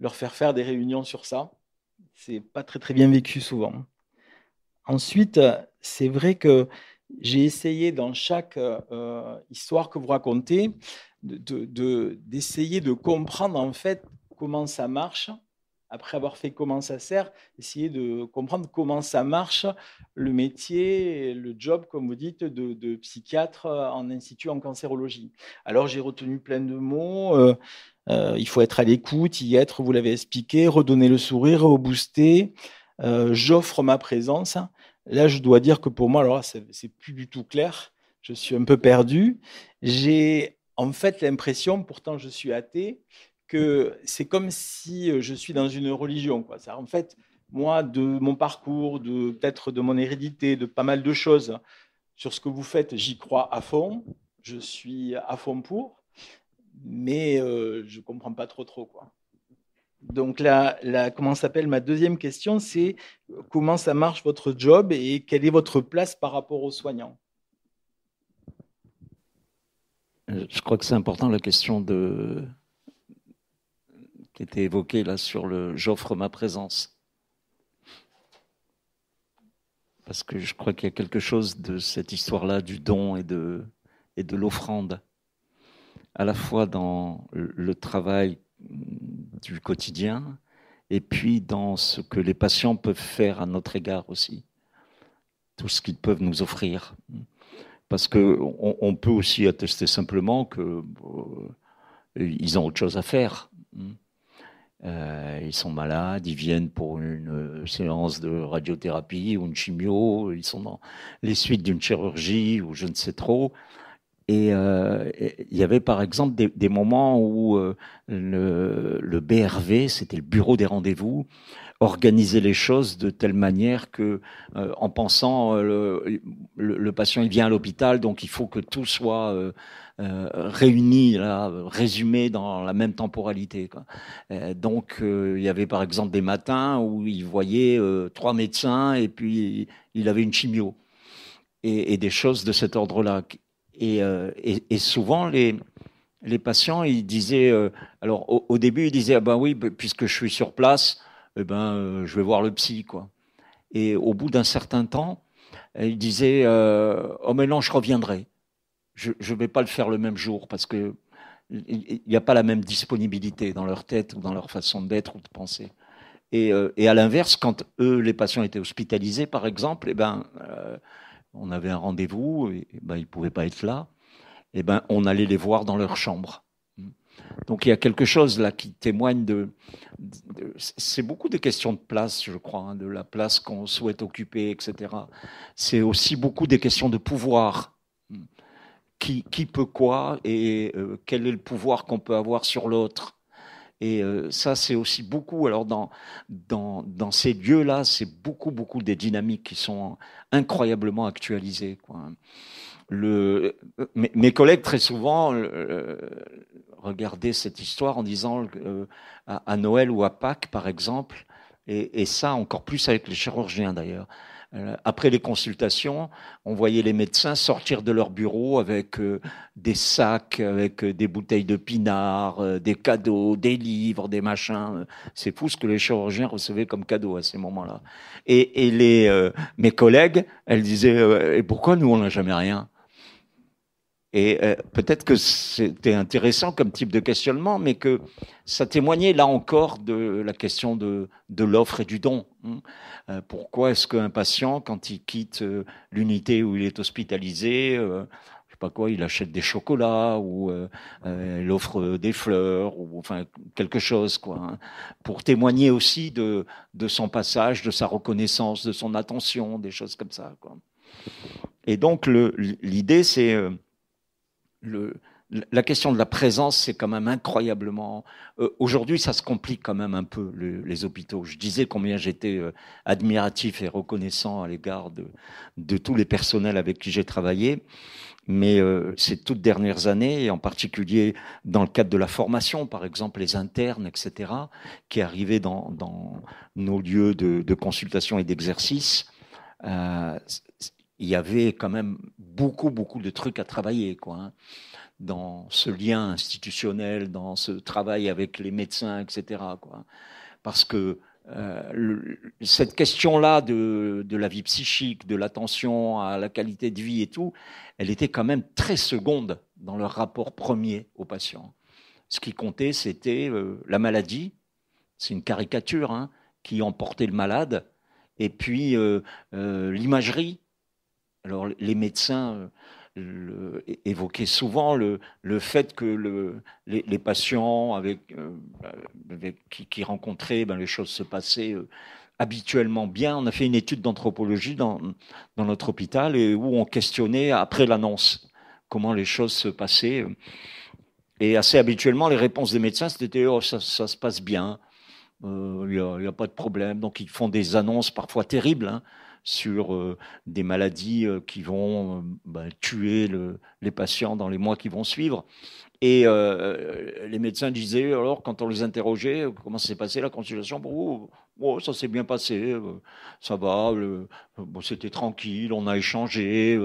[SPEAKER 3] leur faire des réunions sur ça. C'est pas très bien vécu souvent. Ensuite, c'est vrai que j'ai essayé dans chaque histoire que vous racontez d'essayer de comprendre en fait comment ça marche, après avoir fait comment ça sert, essayer de comprendre comment ça marche, le métier, le job, comme vous dites, de psychiatre en institut en cancérologie. Alors j'ai retenu plein de mots, il faut être à l'écoute, y être, vous l'avez expliqué, redonner le sourire, rebooster, j'offre ma présence. Là, je dois dire que pour moi, alors c'est plus du tout clair, je suis un peu perdu. J'ai en fait l'impression, pourtant je suis athée, que c'est comme si je suis dans une religion, quoi. Ça, en fait, moi, de mon parcours, peut-être de mon hérédité, de pas mal de choses sur ce que vous faites, j'y crois à fond. Je suis à fond pour, mais je comprends pas trop, quoi. Donc comment s'appelle ma deuxième question, c'est comment ça marche votre job et quelle est votre place par rapport aux soignants?
[SPEAKER 2] Je crois que c'est important la question qui était évoquée là sur le j'offre ma présence. Parce que je crois qu'il y a quelque chose de cette histoire-là du don et de l'offrande, à la fois dans le travail du quotidien et puis dans ce que les patients peuvent faire à notre égard aussi, tout ce qu'ils peuvent nous offrir. Parce qu'on peut aussi attester simplement qu'ils ont autre chose à faire. Ils sont malades, ils viennent pour une séance de radiothérapie ou une chimio, ils sont dans les suites d'une chirurgie ou je ne sais trop. Et il y avait par exemple des moments où le BRV, c'était le bureau des rendez-vous, organisait les choses de telle manière que, en pensant le patient il vient à l'hôpital, donc il faut que tout soit réuni, là, résumé dans la même temporalité, quoi. Donc il y avait par exemple des matins où il voyait 3 médecins et puis il avait une chimio et des choses de cet ordre-là. Et souvent, les patients, ils disaient, alors au début, ils disaient, ah ben oui, puisque je suis sur place, eh ben, je vais voir le psy, quoi. Et au bout d'un certain temps, ils disaient, oh mais non, je reviendrai. Je ne vais pas le faire le même jour parce que il n'y a pas la même disponibilité dans leur tête ou dans leur façon d'être ou de penser. Et à l'inverse, quand eux, les patients étaient hospitalisés, par exemple, eh ben, on avait un rendez-vous, et ben, ils ne pouvaient pas être là, et ben, on allait les voir dans leur chambre. Donc il y a quelque chose là qui témoigne c'est beaucoup des questions de place, je crois, hein, de la place qu'on souhaite occuper, etc. C'est aussi beaucoup des questions de pouvoir. Qui peut quoi et quel est le pouvoir qu'on peut avoir sur l'autre. Et ça, c'est aussi beaucoup. Alors dans ces lieux-là, c'est beaucoup des dynamiques qui sont incroyablement actualisées, quoi. Mes collègues très souvent regardaient cette histoire en disant à Noël ou à Pâques, par exemple, et ça encore plus avec les chirurgiens d'ailleurs. Après les consultations, on voyait les médecins sortir de leur bureau avec des sacs, avec des bouteilles de pinard, des cadeaux, des livres, des machins. C'est fou ce que les chirurgiens recevaient comme cadeaux à ces moments-là. Et mes collègues, elles disaient et pourquoi nous on n'a jamais rien? Et peut-être que c'était intéressant comme type de questionnement, mais que ça témoignait là encore de la question de l'offre et du don. Pourquoi est-ce qu'un patient, quand il quitte l'unité où il est hospitalisé, je sais pas quoi, il achète des chocolats ou il offre des fleurs ou enfin quelque chose, quoi, hein, pour témoigner aussi de son passage, de sa reconnaissance, de son attention, des choses comme ça, quoi. Et donc l'idée, c'est la question de la présence, c'est quand même incroyablement. Aujourd'hui, ça se complique quand même un peu, les hôpitaux. Je disais combien j'étais admiratif et reconnaissant à l'égard de tous les personnels avec qui j'ai travaillé. Mais ces toutes dernières années, et en particulier dans le cadre de la formation, par exemple les internes, etc., qui arrivaient dans nos lieux de consultation et d'exercice, il y avait quand même beaucoup de trucs à travailler, quoi, hein, dans ce lien institutionnel, dans ce travail avec les médecins, etc., quoi. Parce que cette question-là de la vie psychique, de l'attention à la qualité de vie et tout, elle était quand même très seconde dans leur rapport premier aux patients. Ce qui comptait, c'était la maladie, c'est une caricature, hein, qui emportait le malade, et puis l'imagerie. Alors les médecins évoquaient souvent le fait que les patients qui rencontraient, les choses se passaient habituellement bien. On a fait une étude d'anthropologie dans notre hôpital et où on questionnait après l'annonce comment les choses se passaient. Et assez habituellement, les réponses des médecins, c'était « Oh, ça se passe bien, il n'y a pas de problème ». Donc ils font des annonces parfois terribles, hein, sur des maladies qui vont tuer les patients dans les mois qui vont suivre. Et les médecins disaient, alors, quand on les interrogeait, comment s'est passé la consultation pour vous? Oh, ça s'est bien passé, ça va, bon, c'était tranquille, on a échangé,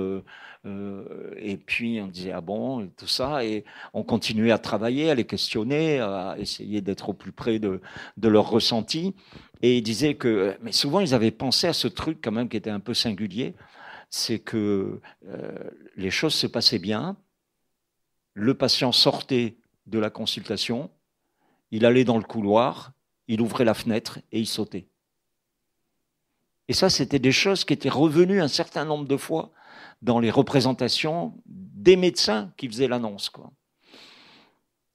[SPEAKER 2] et puis on disait, ah bon, et tout ça, et on continuait à travailler, à les questionner, à essayer d'être au plus près de leur ressenti. Et ils disaient que, mais souvent ils avaient pensé à ce truc quand même qui était un peu singulier, c'est que les choses se passaient bien, le patient sortait de la consultation, il allait dans le couloir, il ouvrait la fenêtre et il sautait. Et ça, c'était des choses qui étaient revenues un certain nombre de fois dans les représentations des médecins qui faisaient l'annonce, quoi.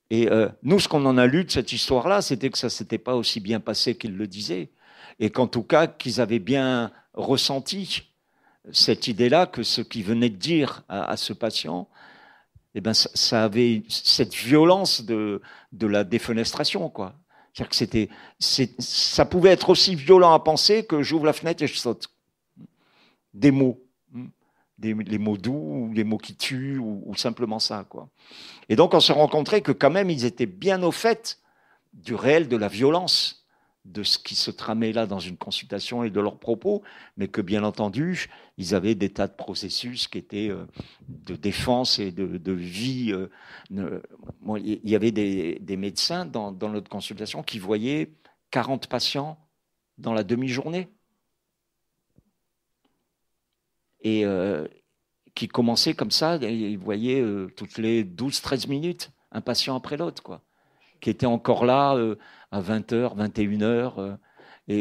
[SPEAKER 2] Et nous, ce qu'on en a lu de cette histoire-là, c'était que ça ne s'était pas aussi bien passé qu'ils le disaient. Et qu'en tout cas, qu'ils avaient bien ressenti cette idée-là, que ce qu'ils venaient de dire à ce patient, eh ben, ça avait cette violence de la défenestration, quoi. C'est-à-dire que ça pouvait être aussi violent à penser que j'ouvre la fenêtre et je saute. Des mots. Les mots doux, les mots qui tuent, ou simplement ça, quoi. Et donc, on se rencontrait que quand même, ils étaient bien au fait du réel, de la violence, de ce qui se tramait là dans une consultation et de leurs propos, mais que bien entendu, ils avaient des tas de processus qui étaient de défense et de vie. Il y avait des médecins dans notre consultation qui voyaient 40 patients dans la demi-journée. Et qui commençaient comme ça, et ils voyaient toutes les 12-13 minutes, un patient après l'autre, quoi, qui était encore là à 20h, 21h,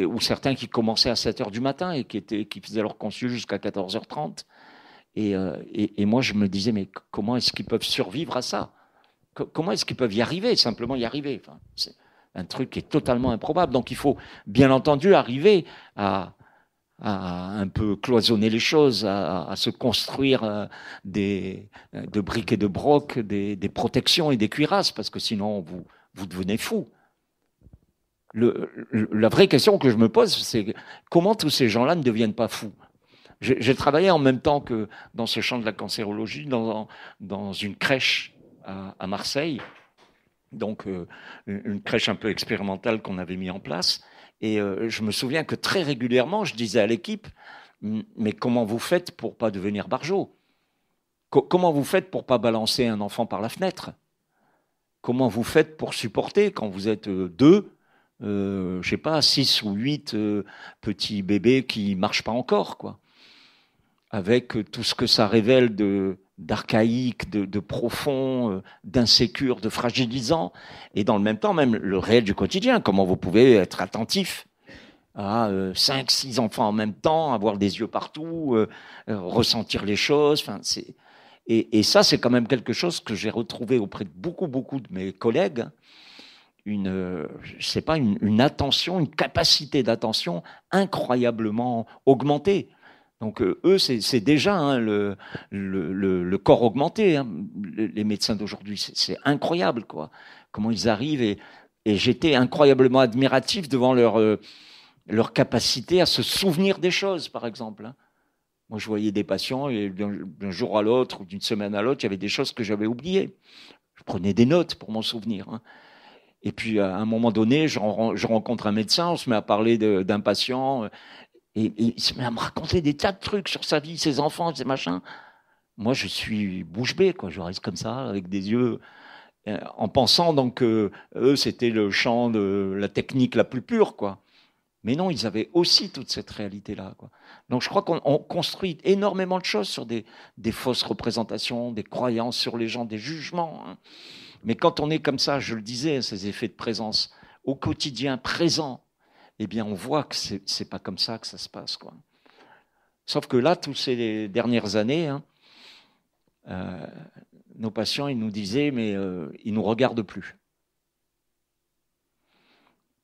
[SPEAKER 2] ou certains qui commençaient à 7h du matin et qui faisaient leur consul jusqu'à 14h30. Et moi, je me disais, mais comment est-ce qu'ils peuvent survivre à ça? Comment est-ce qu'ils peuvent y arriver, simplement y arriver? Enfin, c'est un truc qui est totalement improbable. Donc il faut bien entendu arriver à un peu cloisonner les choses, à se construire de briques et de brocs des protections et des cuirasses, parce que sinon vous devenez fou. La vraie question que je me pose, c'est comment tous ces gens-là ne deviennent pas fous? J'ai travaillé en même temps que dans ce champ de la cancérologie, dans une crèche à Marseille, donc une crèche un peu expérimentale qu'on avait mis en place. Et je me souviens que très régulièrement, je disais à l'équipe, mais comment vous faites pour pas devenir barjot? Comment vous faites pour pas balancer un enfant par la fenêtre? Comment vous faites pour supporter quand vous êtes deux, je sais pas, 6 ou 8 petits bébés qui marchent pas encore, quoi? Avec tout ce que ça révèle d'archaïque, de profond, d'insécure, de fragilisant, et dans le même temps, même le réel du quotidien. Comment vous pouvez être attentif à 5, 6 enfants en même temps, avoir des yeux partout, ressentir les choses. Enfin, et ça, c'est quand même quelque chose que j'ai retrouvé auprès de beaucoup de mes collègues. Je sais pas, une attention, une capacité d'attention incroyablement augmentée. Donc eux, c'est déjà hein, le corps augmenté, hein, les médecins d'aujourd'hui. C'est incroyable, quoi. Comment ils arrivent et j'étais incroyablement admiratif devant leur capacité à se souvenir des choses, par exemple. Hein. Moi, je voyais des patients et d'un jour à l'autre ou d'une semaine à l'autre, il y avait des choses que j'avais oubliées. Je prenais des notes pour m'en souvenir. Hein. Et puis, à un moment donné, je rencontre un médecin, on se met à parler d'un patient. Et il se met à me raconter des tas de trucs sur sa vie, ses enfants, ses machins. Moi, je suis bouche bée, quoi. Je reste comme ça, avec des yeux, en pensant donc que eux, c'était le champ de la technique la plus pure, quoi. Mais non, ils avaient aussi toute cette réalité-là, quoi. Donc, je crois qu'on construit énormément de choses sur des fausses représentations, des croyances sur les gens, des jugements. Hein. Mais quand on est comme ça, je le disais, ces effets de présence au quotidien, présent, eh bien, on voit que c'est pas comme ça que ça se passe, quoi. Sauf que là, toutes ces dernières années, hein, nos patients, ils nous disaient, mais ils nous regardent plus.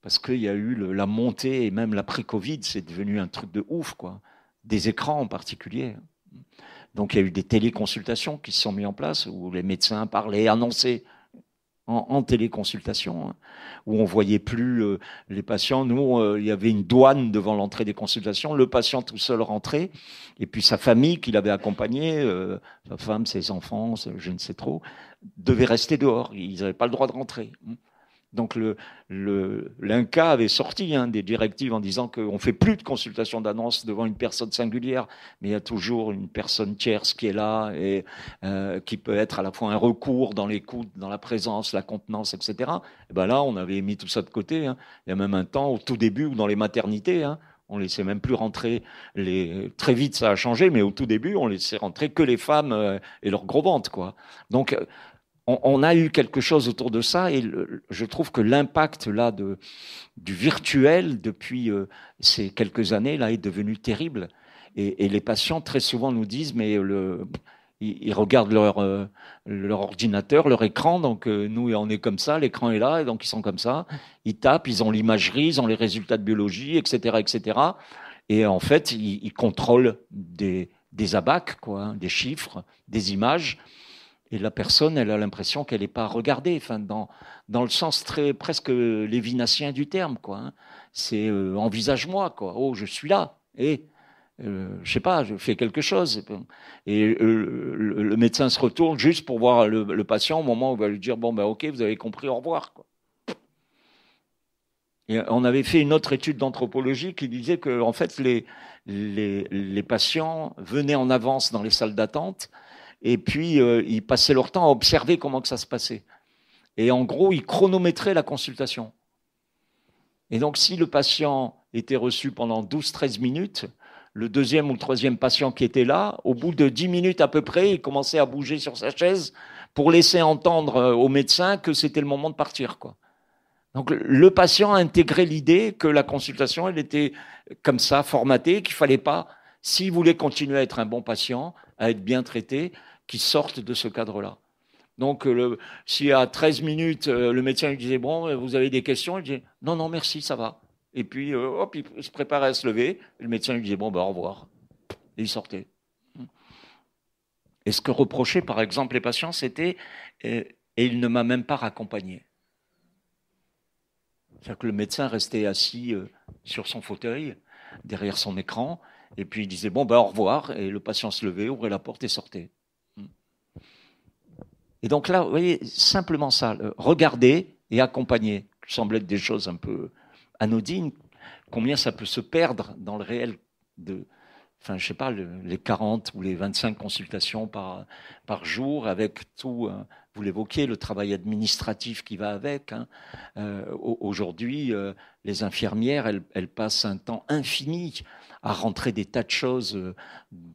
[SPEAKER 2] Parce qu'il y a eu la montée, et même l'après-Covid, c'est devenu un truc de ouf, quoi. Des écrans en particulier. Donc, il y a eu des téléconsultations qui se sont mises en place, où les médecins parlaient, annonçaient, en téléconsultation, hein, où on voyait plus les patients. Nous, il y avait une douane devant l'entrée des consultations. Le patient tout seul rentrait, et puis sa famille qui l'avait accompagné, sa femme, ses enfants, je ne sais trop, devaient rester dehors. Ils n'avaient pas le droit de rentrer. Donc l'INCa avait sorti hein, des directives en disant qu'on ne fait plus de consultation d'annonce devant une personne singulière, mais il y a toujours une personne tierce qui est là et qui peut être à la fois un recours dans l'écoute, dans la présence, la contenance, etc. Et ben là, on avait mis tout ça de côté. Hein. Il y a même un temps, au tout début, ou dans les maternités, hein, on laissait même plus rentrer Très vite, ça a changé, mais au tout début, on laissait rentrer que les femmes et leurs gros ventres, quoi. Donc on a eu quelque chose autour de ça et je trouve que l'impact là du virtuel depuis ces quelques années là est devenu terrible et les patients très souvent nous disent mais ils regardent leur ordinateur, leur écran, donc nous on est comme ça, l'écran est là et donc ils sont comme ça, ils tapent, ils ont l'imagerie, ils ont les résultats de biologie, etc., etc. Et en fait ils contrôlent des abacs, quoi, hein, des chiffres, des images. Et la personne, elle a l'impression qu'elle n'est pas regardée, enfin, dans le sens très presque lévinassien du terme, quoi. Hein. C'est envisage-moi, quoi. Oh, je suis là. Et je sais pas, je fais quelque chose. Et le médecin se retourne juste pour voir le patient au moment où il va lui dire bon ben ok, vous avez compris, au revoir, quoi. Et on avait fait une autre étude d'anthropologie qui disait que en fait les patients venaient en avance dans les salles d'attente. Et puis, ils passaient leur temps à observer comment que ça se passait. Et en gros, ils chronométraient la consultation. Et donc, si le patient était reçu pendant 12-13 minutes, le deuxième ou le troisième patient qui était là, au bout de 10 minutes à peu près, il commençait à bouger sur sa chaise pour laisser entendre au médecin que c'était le moment de partir, quoi. Donc, le patient a intégré l'idée que la consultation, elle était comme ça, formatée, qu'il ne fallait pas, s'il voulait continuer à être un bon patient, à être bien traité, qu'il sorte de ce cadre-là. Donc, si à 13 minutes, le médecin lui disait, bon, vous avez des questions, il disait, non, non, merci, ça va. Et puis, hop, il se préparait à se lever. Le médecin lui disait, bon, ben, au revoir. Et il sortait. Et ce que reprochaient, par exemple, les patients, c'était, et il ne m'a même pas raccompagné. C'est-à-dire que le médecin restait assis sur son fauteuil, derrière son écran, et puis il disait, bon, ben, au revoir. Et le patient se levait, ouvrait la porte et sortait. Et donc là, vous voyez, simplement ça, regarder et accompagner, qui semble être des choses un peu anodines, combien ça peut se perdre dans le réel de, enfin, je sais pas, les 40 ou les 25 consultations par jour, avec tout, vous l'évoquiez, le travail administratif qui va avec. Hein. Aujourd'hui, les infirmières, elles passent un temps infini à rentrer des tas de choses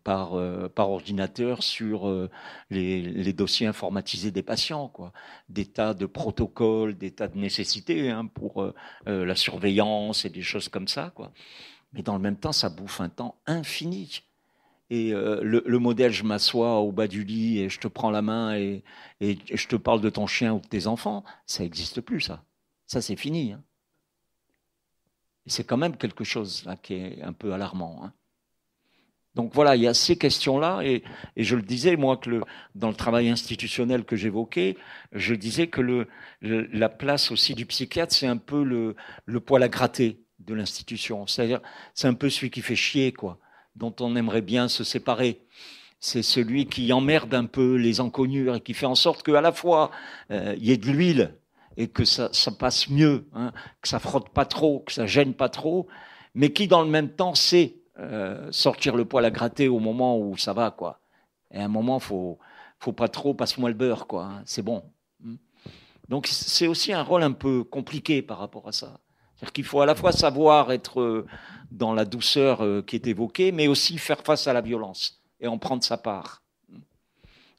[SPEAKER 2] par ordinateur sur les dossiers informatisés des patients, quoi. Des tas de protocoles, des tas de nécessités hein, pour la surveillance et des choses comme ça, quoi. Mais dans le même temps, ça bouffe un temps infini. Et le modèle, je m'assois au bas du lit et je te prends la main et je te parle de ton chien ou de tes enfants, ça n'existe plus, ça. Ça, c'est fini. Hein. Et c'est quand même quelque chose là, qui est un peu alarmant. Hein. Donc voilà, il y a ces questions-là, et je le disais, moi, que dans le travail institutionnel que j'évoquais, je disais que la place aussi du psychiatre, c'est un peu le poil à gratter de l'institution. C'est-à-dire, c'est un peu celui qui fait chier, quoi, dont on aimerait bien se séparer. C'est celui qui emmerde un peu les encoignures et qui fait en sorte qu'à la fois, il y ait de l'huile et que ça passe mieux, hein, que ça frotte pas trop, que ça gêne pas trop, mais qui, dans le même temps, sait sortir le poil à gratter au moment où ça va, quoi. Et à un moment, faut pas trop, passe-moi le beurre, quoi. Hein, c'est bon. Donc, c'est aussi un rôle un peu compliqué par rapport à ça. C'est-à-dire qu'il faut à la fois savoir être dans la douceur qui est évoquée, mais aussi faire face à la violence et en prendre sa part.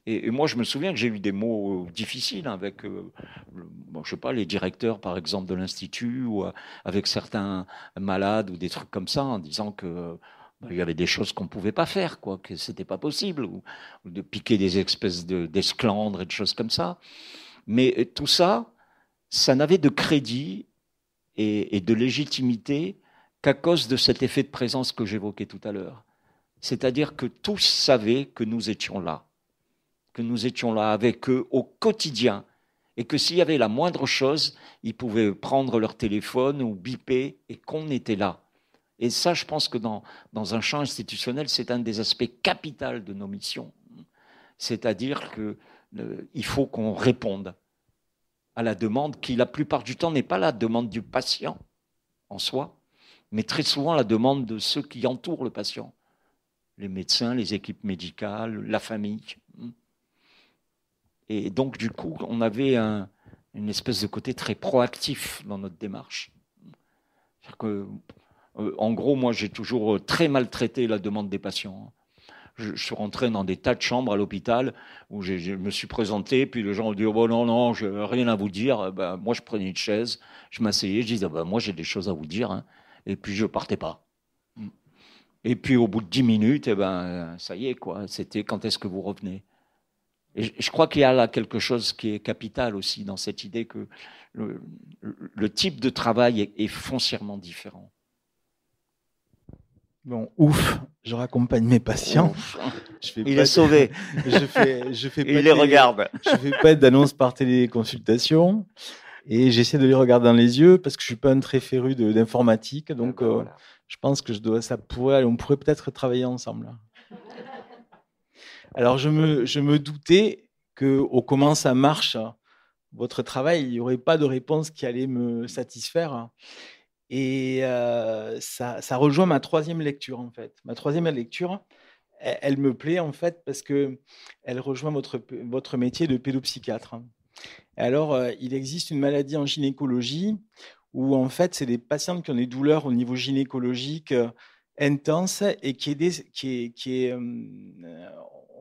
[SPEAKER 2] Et moi, je me souviens que j'ai eu des mots difficiles avec, je sais pas, les directeurs, par exemple, de l'Institut, ou avec certains malades ou des trucs comme ça, en disant que il y avait des choses qu'on pouvait pas faire, quoi, que c'était pas possible, ou de piquer des espèces d'esclandres et de choses comme ça. Mais tout ça, ça n'avait de crédit et de légitimité qu'à cause de cet effet de présence que j'évoquais tout à l'heure. C'est-à-dire que tous savaient que nous étions là. Que nous étions là avec eux au quotidien, et que s'il y avait la moindre chose, ils pouvaient prendre leur téléphone ou biper, et qu'on était là. Et ça, je pense que dans un champ institutionnel, c'est un des aspects capitaux de nos missions. C'est-à-dire qu'il faut qu'on réponde à la demande qui, la plupart du temps, n'est pas la demande du patient en soi, mais très souvent la demande de ceux qui entourent le patient. Les médecins, les équipes médicales, la famille. Et donc, du coup, on avait une espèce de côté très proactif dans notre démarche. C'est-à-dire que, en gros, moi, j'ai toujours très maltraité la demande des patients. Je suis rentré dans des tas de chambres à l'hôpital où je me suis présenté, puis les gens ont dit oh, non, non, je n'ai rien à vous dire. Ben, moi, je prenais une chaise, je m'asseyais, je disais moi, j'ai des choses à vous dire. Hein. Et puis, je ne partais pas. Et puis, au bout de 10 minutes, ça y est, quoi. C'était quand est-ce que vous revenez ? Et je crois qu'il y a là quelque chose qui est capital aussi dans cette idée que le type de travail est foncièrement différent.
[SPEAKER 3] Bon, ouf, je raccompagne mes patients.
[SPEAKER 2] Il est sauvé.
[SPEAKER 3] Je fais
[SPEAKER 2] Il les regarde.
[SPEAKER 3] Je fais pas d'annonce par téléconsultation et j'essaie de les regarder dans les yeux parce que je suis pas un très féru d'informatique, donc voilà. Je pense que on pourrait peut-être travailler ensemble. Alors, je me doutais qu'au comment ça marche, votre travail, il n'y aurait pas de réponse qui allait me satisfaire. Et ça rejoint ma troisième lecture, en fait. Ma troisième lecture, elle me plaît, en fait, parce qu'elle rejoint votre métier de pédopsychiatre. Alors, il existe une maladie en gynécologie où, en fait, c'est des patientes qui ont des douleurs au niveau gynécologique intenses et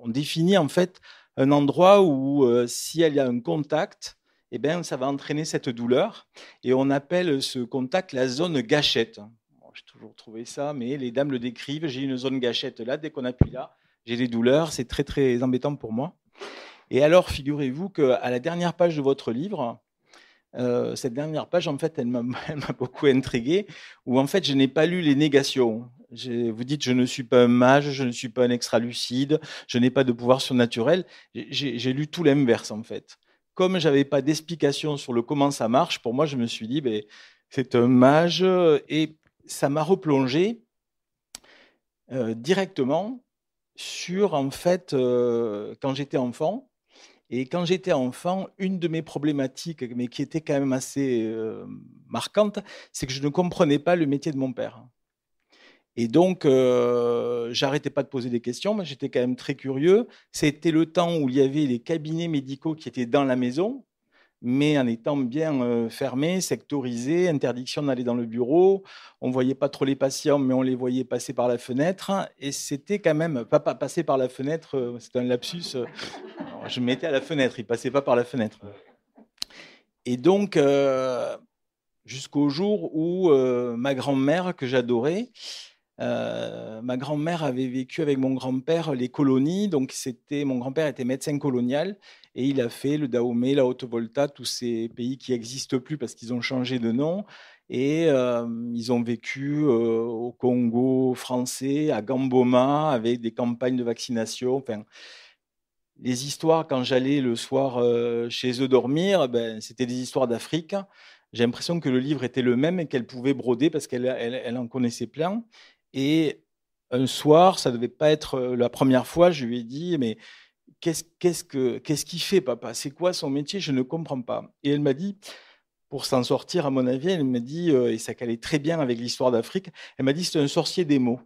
[SPEAKER 3] on définit en fait un endroit où si elle y a un contact, eh ben, ça va entraîner cette douleur et on appelle ce contact la zone gâchette. Bon, j'ai toujours trouvé ça, mais les dames le décrivent. J'ai une zone gâchette là, dès qu'on appuie là, j'ai des douleurs, c'est très très embêtant pour moi. Et alors, figurez-vous qu'à la dernière page de votre livre, cette dernière page, en fait, elle m'a beaucoup intrigué, où en fait, je n'ai pas lu les négations. Vous dites, je ne suis pas un mage, je ne suis pas un extra-lucide, je n'ai pas de pouvoir surnaturel. J'ai lu tout l'inverse, en fait. Comme j'avais pas d'explication sur le comment ça marche, pour moi, je me suis dit, ben, c'est un mage, et ça m'a replongé directement sur, en fait, quand j'étais enfant. Et quand j'étais enfant, une de mes problématiques, mais qui était quand même assez marquante, c'est que je ne comprenais pas le métier de mon père. Et donc, j'arrêtais pas de poser des questions, mais j'étais quand même très curieux. C'était le temps où il y avait les cabinets médicaux qui étaient dans la maison, mais en étant bien fermés, sectorisés, interdiction d'aller dans le bureau. On voyait pas trop les patients, mais on les voyait passer par la fenêtre. Et c'était quand même, pas passer par la fenêtre, c'est un lapsus. Je me mettais à la fenêtre, ils passaient pas par la fenêtre. Et donc, jusqu'au jour où ma grand-mère, que j'adorais, ma grand-mère avait vécu avec mon grand-père les colonies. Donc, mon grand-père était médecin colonial et il a fait le Dahomey, la Haute-Volta, tous ces pays qui n'existent plus parce qu'ils ont changé de nom. Et ils ont vécu au Congo français, à Gamboma, avec des campagnes de vaccination. Enfin, les histoires, quand j'allais le soir chez eux dormir, ben, c'était des histoires d'Afrique. J'ai l'impression que le livre était le même et qu'elle pouvait broder parce qu'elle en connaissait plein. Et un soir, ça ne devait pas être la première fois, je lui ai dit, mais qu'est-ce qu'il fait, papa? C'est quoi son métier? Je ne comprends pas. Et elle m'a dit, pour s'en sortir, à mon avis, elle m'a dit, et ça calait très bien avec l'histoire d'Afrique, elle m'a dit, c'est un sorcier des mots.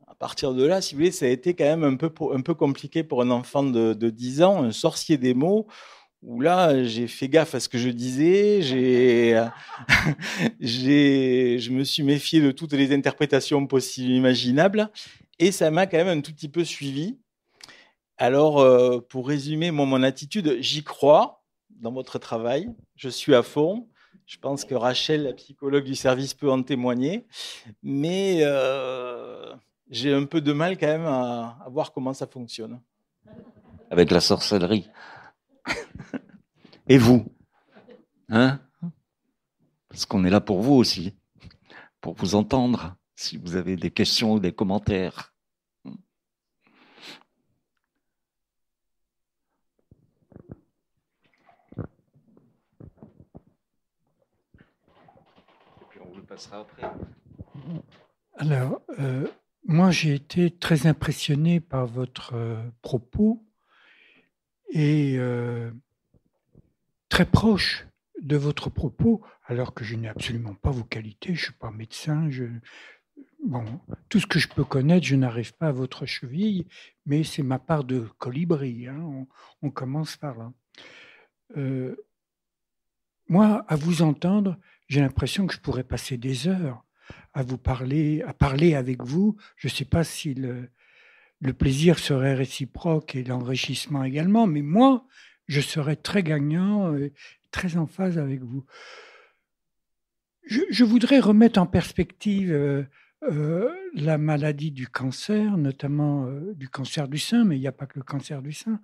[SPEAKER 3] À partir de là, si vous voulez, ça a été quand même un peu compliqué pour un enfant de 10 ans, un sorcier des mots, où là, j'ai fait gaffe à ce que je disais, je me suis méfié de toutes les interprétations possibles et imaginables, et ça m'a quand même un tout petit peu suivi. Alors, pour résumer, mon attitude, j'y crois dans votre travail, je suis à fond. Je pense que Rachel, la psychologue du service, peut en témoigner, mais j'ai un peu de mal quand même à voir comment ça fonctionne.
[SPEAKER 2] Avec la sorcellerie. Et vous, hein? Parce qu'on est là pour vous aussi, pour vous entendre, si vous avez des questions ou des commentaires. Et puis on vous le passera après.
[SPEAKER 4] Alors, moi j'ai été très impressionné par votre propos et très proche de votre propos, alors que je n'ai absolument pas vos qualités, je ne suis pas médecin, bon, tout ce que je peux connaître, je n'arrive pas à votre cheville, mais c'est ma part de colibri, hein, on commence par là. Moi, à vous entendre, j'ai l'impression que je pourrais passer des heures à parler avec vous. Je ne sais pas si le plaisir serait réciproque et l'enrichissement également, mais moi, je serais très gagnant, très en phase avec vous. Je voudrais remettre en perspective la maladie du cancer, notamment du cancer du sein, mais il n'y a pas que le cancer du sein,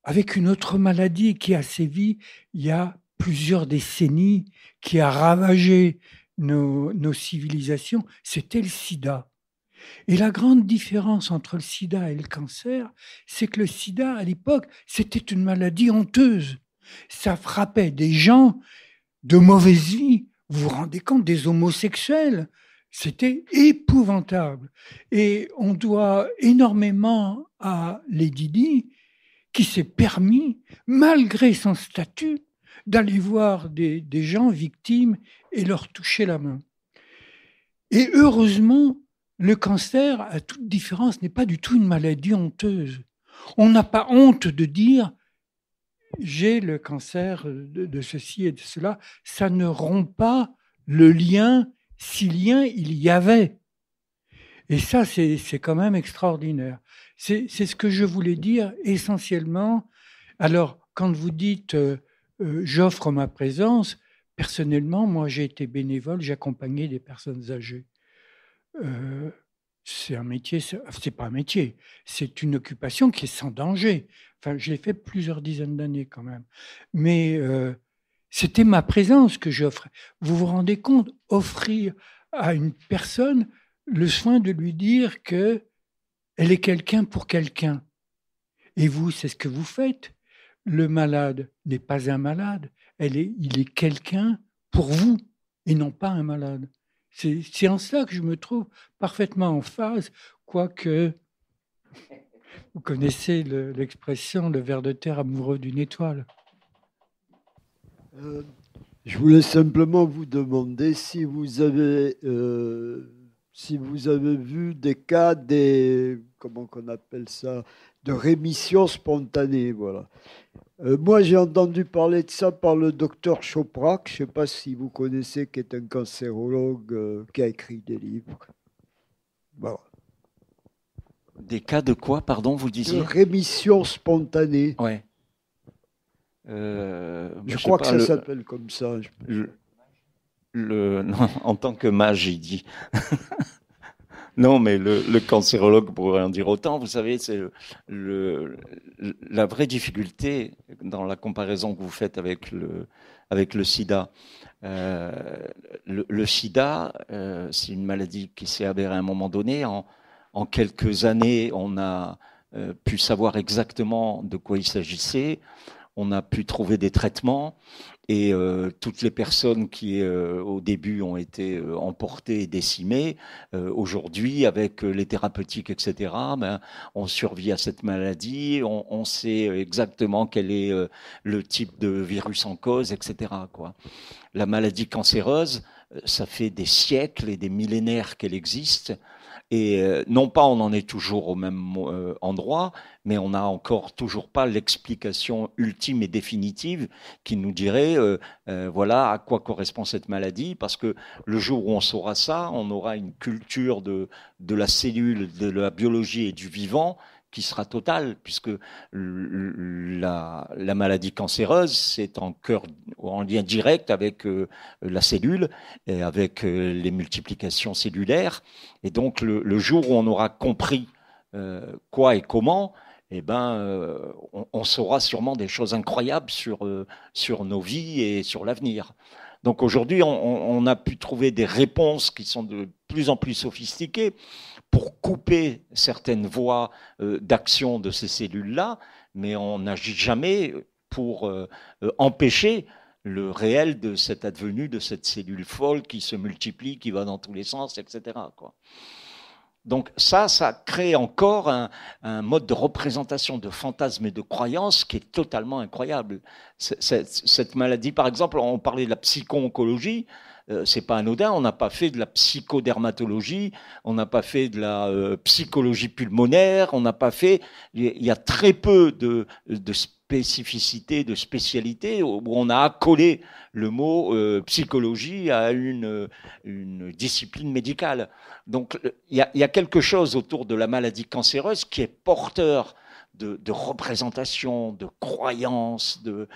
[SPEAKER 4] avec une autre maladie qui a sévi il y a plusieurs décennies, qui a ravagé nos civilisations, c'était le sida. Et la grande différence entre le sida et le cancer, c'est que le sida, à l'époque, c'était une maladie honteuse. Ça frappait des gens de mauvaise vie. Vous vous rendez compte, des homosexuels. C'était épouvantable. Et on doit énormément à Lady Di, qui s'est permis, malgré son statut, d'aller voir des gens victimes et leur toucher la main. Et heureusement, le cancer, à toute différence, n'est pas du tout une maladie honteuse. On n'a pas honte de dire « j'ai le cancer de ceci et de cela ». Ça ne rompt pas le lien, si lien il y avait. Et ça, c'est quand même extraordinaire. C'est ce que je voulais dire essentiellement. Alors, quand vous dites j'offre ma présence, personnellement, moi j'ai été bénévole, j'accompagnais des personnes âgées. c'est un métier, c'est pas un métier, c'est une occupation qui est sans danger. Enfin, je l'ai fait plusieurs dizaines d'années quand même. Mais c'était ma présence que j'offrais. Vous vous rendez compte, offrir à une personne le soin de lui dire que elle est quelqu'un pour quelqu'un. Et vous, c'est ce que vous faites. Le malade n'est pas un malade, il est quelqu'un pour vous et non pas un malade. C'est en cela que je me trouve parfaitement en phase, quoique vous connaissez l'expression le ver de terre amoureux d'une étoile.
[SPEAKER 5] Je voulais simplement vous demander si vous avez vu des cas comment qu'on appelle ça, de rémission spontanée, voilà. Moi, j'ai entendu parler de ça par le docteur Choprak, je ne sais pas si vous connaissez, qui est un cancérologue qui a écrit des livres. Voilà.
[SPEAKER 2] Des cas de quoi, pardon, vous disiez?
[SPEAKER 5] De rémission spontanée.
[SPEAKER 2] Ouais.
[SPEAKER 5] Je crois que ça s'appelle comme ça.
[SPEAKER 2] Non, en tant que mage, il dit. Non, mais le cancérologue pourrait en dire autant. Vous savez, c'est la vraie difficulté dans la comparaison que vous faites avec le sida. Le sida, c'est une maladie qui s'est avérée à un moment donné. En quelques années, on a pu savoir exactement de quoi il s'agissait. On a pu trouver des traitements. Et toutes les personnes qui, au début, ont été emportées et décimées, aujourd'hui, avec les thérapeutiques, etc., on survit à cette maladie, on sait exactement quel est le type de virus en cause, etc., quoi. La maladie cancéreuse, ça fait des siècles et des millénaires qu'elle existe. Et non pas on en est toujours au même endroit, mais on n'a encore toujours pas l'explication ultime et définitive qui nous dirait voilà à quoi correspond cette maladie, parce que le jour où on saura ça, on aura une culture de la cellule, de la biologie et du vivant qui sera totale, puisque la maladie cancéreuse, c'est en lien direct avec la cellule et avec les multiplications cellulaires. Et donc, le jour où on aura compris quoi et comment, eh ben, on saura sûrement des choses incroyables sur nos vies et sur l'avenir. Donc aujourd'hui, on a pu trouver des réponses qui sont de plus en plus sophistiquées pour couper certaines voies d'action de ces cellules-là, mais on n'agit jamais pour empêcher le réel de cette advenue de cette cellule folle qui se multiplie, qui va dans tous les sens, etc., quoi. Donc ça crée encore un mode de représentation de fantasmes et de croyances qui est totalement incroyable. Cette maladie, par exemple, on parlait de la psycho-oncologie, c'est pas anodin, on n'a pas fait de la psychodermatologie, on n'a pas fait de la psychologie pulmonaire, on n'a pas fait... Il y a très peu de spécificité, de spécialité, où on a accolé le mot psychologie à une discipline médicale. Donc il y a quelque chose autour de la maladie cancéreuse qui est porteur de représentations, de croyances, de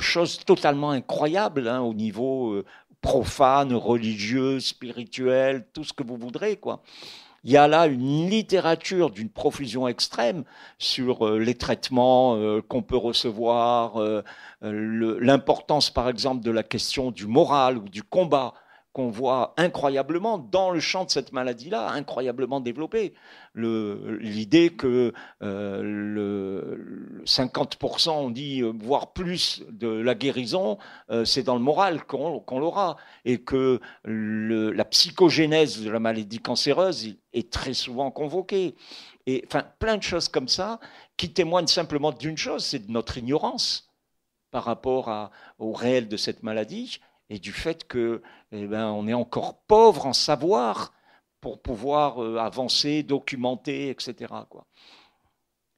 [SPEAKER 2] choses totalement incroyables au niveau profane, religieux, spirituel, tout ce que vous voudrez, quoi. Il y a là une littérature d'une profusion extrême sur les traitements qu'on peut recevoir, l'importance par exemple de la question du moral ou du combat qu'on voit incroyablement dans le champ de cette maladie-là, incroyablement développée. L'idée que 50%, on dit, voire plus de la guérison, c'est dans le moral qu'on l'aura, et que la psychogénèse de la maladie cancéreuse est très souvent convoquée. Et enfin, plein de choses comme ça qui témoignent simplement d'une chose, c'est de notre ignorance par rapport au réel de cette maladie, et du fait que, on est encore pauvre en savoir pour pouvoir avancer, documenter, etc., quoi.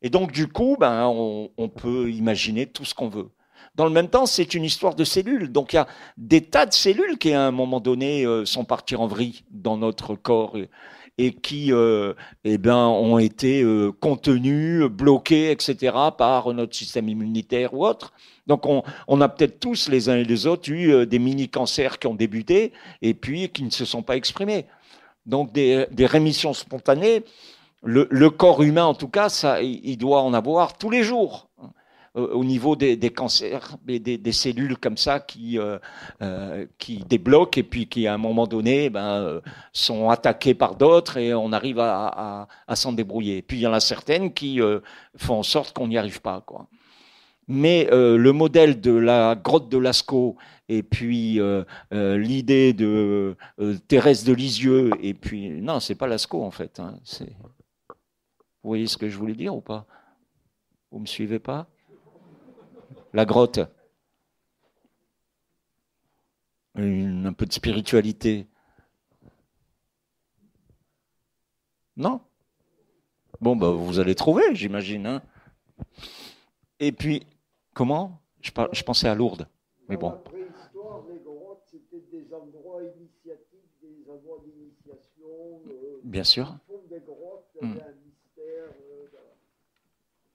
[SPEAKER 2] Et donc, du coup, on peut imaginer tout ce qu'on veut. Dans le même temps, c'est une histoire de cellules. Donc, il y a des tas de cellules qui, à un moment donné, sont parties en vrille dans notre corps et qui ont été contenues, bloquées, etc., par notre système immunitaire ou autre. Donc, on a peut-être tous, les uns et les autres, eu des mini-cancers qui ont débuté et puis qui ne se sont pas exprimés. Donc des rémissions spontanées, le corps humain en tout cas, ça, il doit en avoir tous les jours. Au niveau des cancers, des cellules comme ça qui débloquent et puis qui à un moment donné sont attaquées par d'autres et on arrive à s'en débrouiller. Et puis il y en a certaines qui font en sorte qu'on n'y arrive pas, quoi. Mais le modèle de la grotte de Lascaux et puis l'idée de Thérèse de Lisieux et puis non, c'est pas Lascaux en fait. Hein, vous voyez ce que je voulais dire ou pas? Vous me suivez pas? La grotte. Un peu de spiritualité. Non? Bon, vous allez trouver, j'imagine. Hein. Et puis, comment? Je pensais à Lourdes. Mais bon.
[SPEAKER 5] Dans la préhistoire, les grottes, c'était des endroits initiatiques, des endroits d'initiation.
[SPEAKER 2] Bien sûr.
[SPEAKER 5] Au fond des grottes, il y avait un mystère.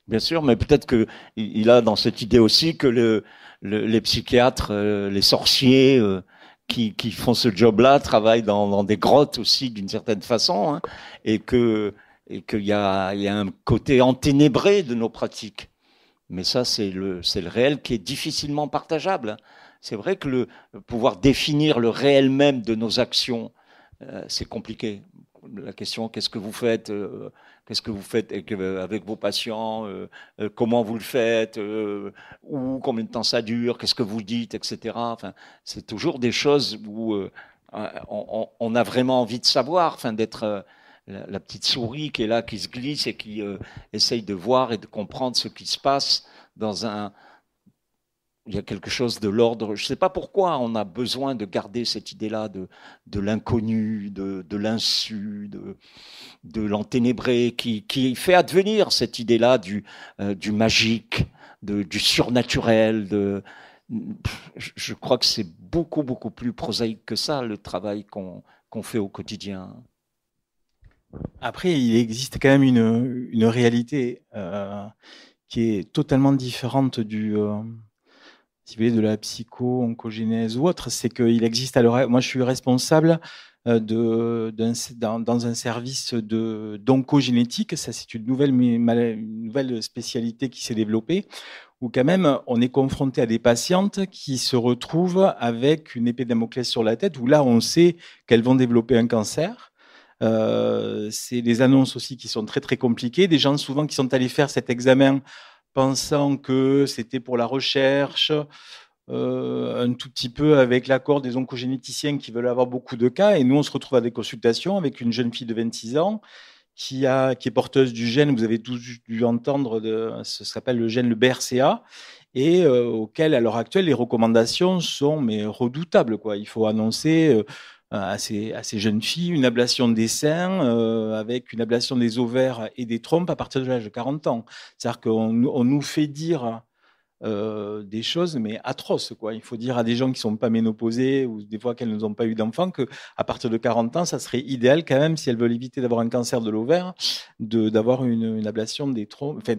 [SPEAKER 2] Bien sûr, mais peut-être qu'il a dans cette idée aussi que les psychiatres, les sorciers qui font ce job-là travaillent dans des grottes aussi d'une certaine façon, hein, et qu'il y a un côté enténébré de nos pratiques. Mais ça, c'est le réel qui est difficilement partageable. Hein. C'est vrai que pouvoir définir le réel même de nos actions, c'est compliqué. La question, qu'est-ce que vous faites avec vos patients, comment vous le faites, ou combien de temps ça dure, qu'est-ce que vous dites, etc. Enfin, c'est toujours des choses où on a vraiment envie de savoir, enfin, d'être la petite souris qui est là, qui se glisse et qui essaye de voir et de comprendre ce qui se passe il y a quelque chose de l'ordre. Je ne sais pas pourquoi on a besoin de garder cette idée-là de l'inconnu, de l'insu, de l'enténébré, qui fait advenir cette idée-là du magique, du surnaturel. Je crois que c'est beaucoup, beaucoup plus prosaïque que ça, le travail qu'on fait au quotidien.
[SPEAKER 3] Après, il existe quand même une réalité qui est totalement différente si vous voulez, de la psycho-oncogénèse ou autre. C'est qu'il existe moi, je suis responsable dans un service d'oncogénétique. Ça, c'est une nouvelle spécialité qui s'est développée, où quand même, on est confronté à des patientes qui se retrouvent avec une épée de Damoclès sur la tête, où là, on sait qu'elles vont développer un cancer. C'est des annonces aussi qui sont très très compliquées, des gens souvent qui sont allés faire cet examen pensant que c'était pour la recherche, un tout petit peu avec l'accord des oncogénéticiens qui veulent avoir beaucoup de cas, et nous on se retrouve à des consultations avec une jeune fille de 26 ans qui est porteuse du gène, vous avez tous dû entendre, ça s'appelle le gène, le BRCA, et auquel à l'heure actuelle les recommandations sont redoutables, quoi. Il faut annoncer à ces jeunes filles une ablation des seins avec une ablation des ovaires et des trompes à partir de l'âge de 40 ans. C'est-à-dire qu'on nous fait dire des choses mais atroces, quoi. Il faut dire à des gens qui ne sont pas ménopausés ou des fois qu'elles n'ont pas eu d'enfants qu'à partir de 40 ans, ça serait idéal quand même, si elles veulent éviter d'avoir un cancer de l'ovaire, d'avoir une ablation des trompes, enfin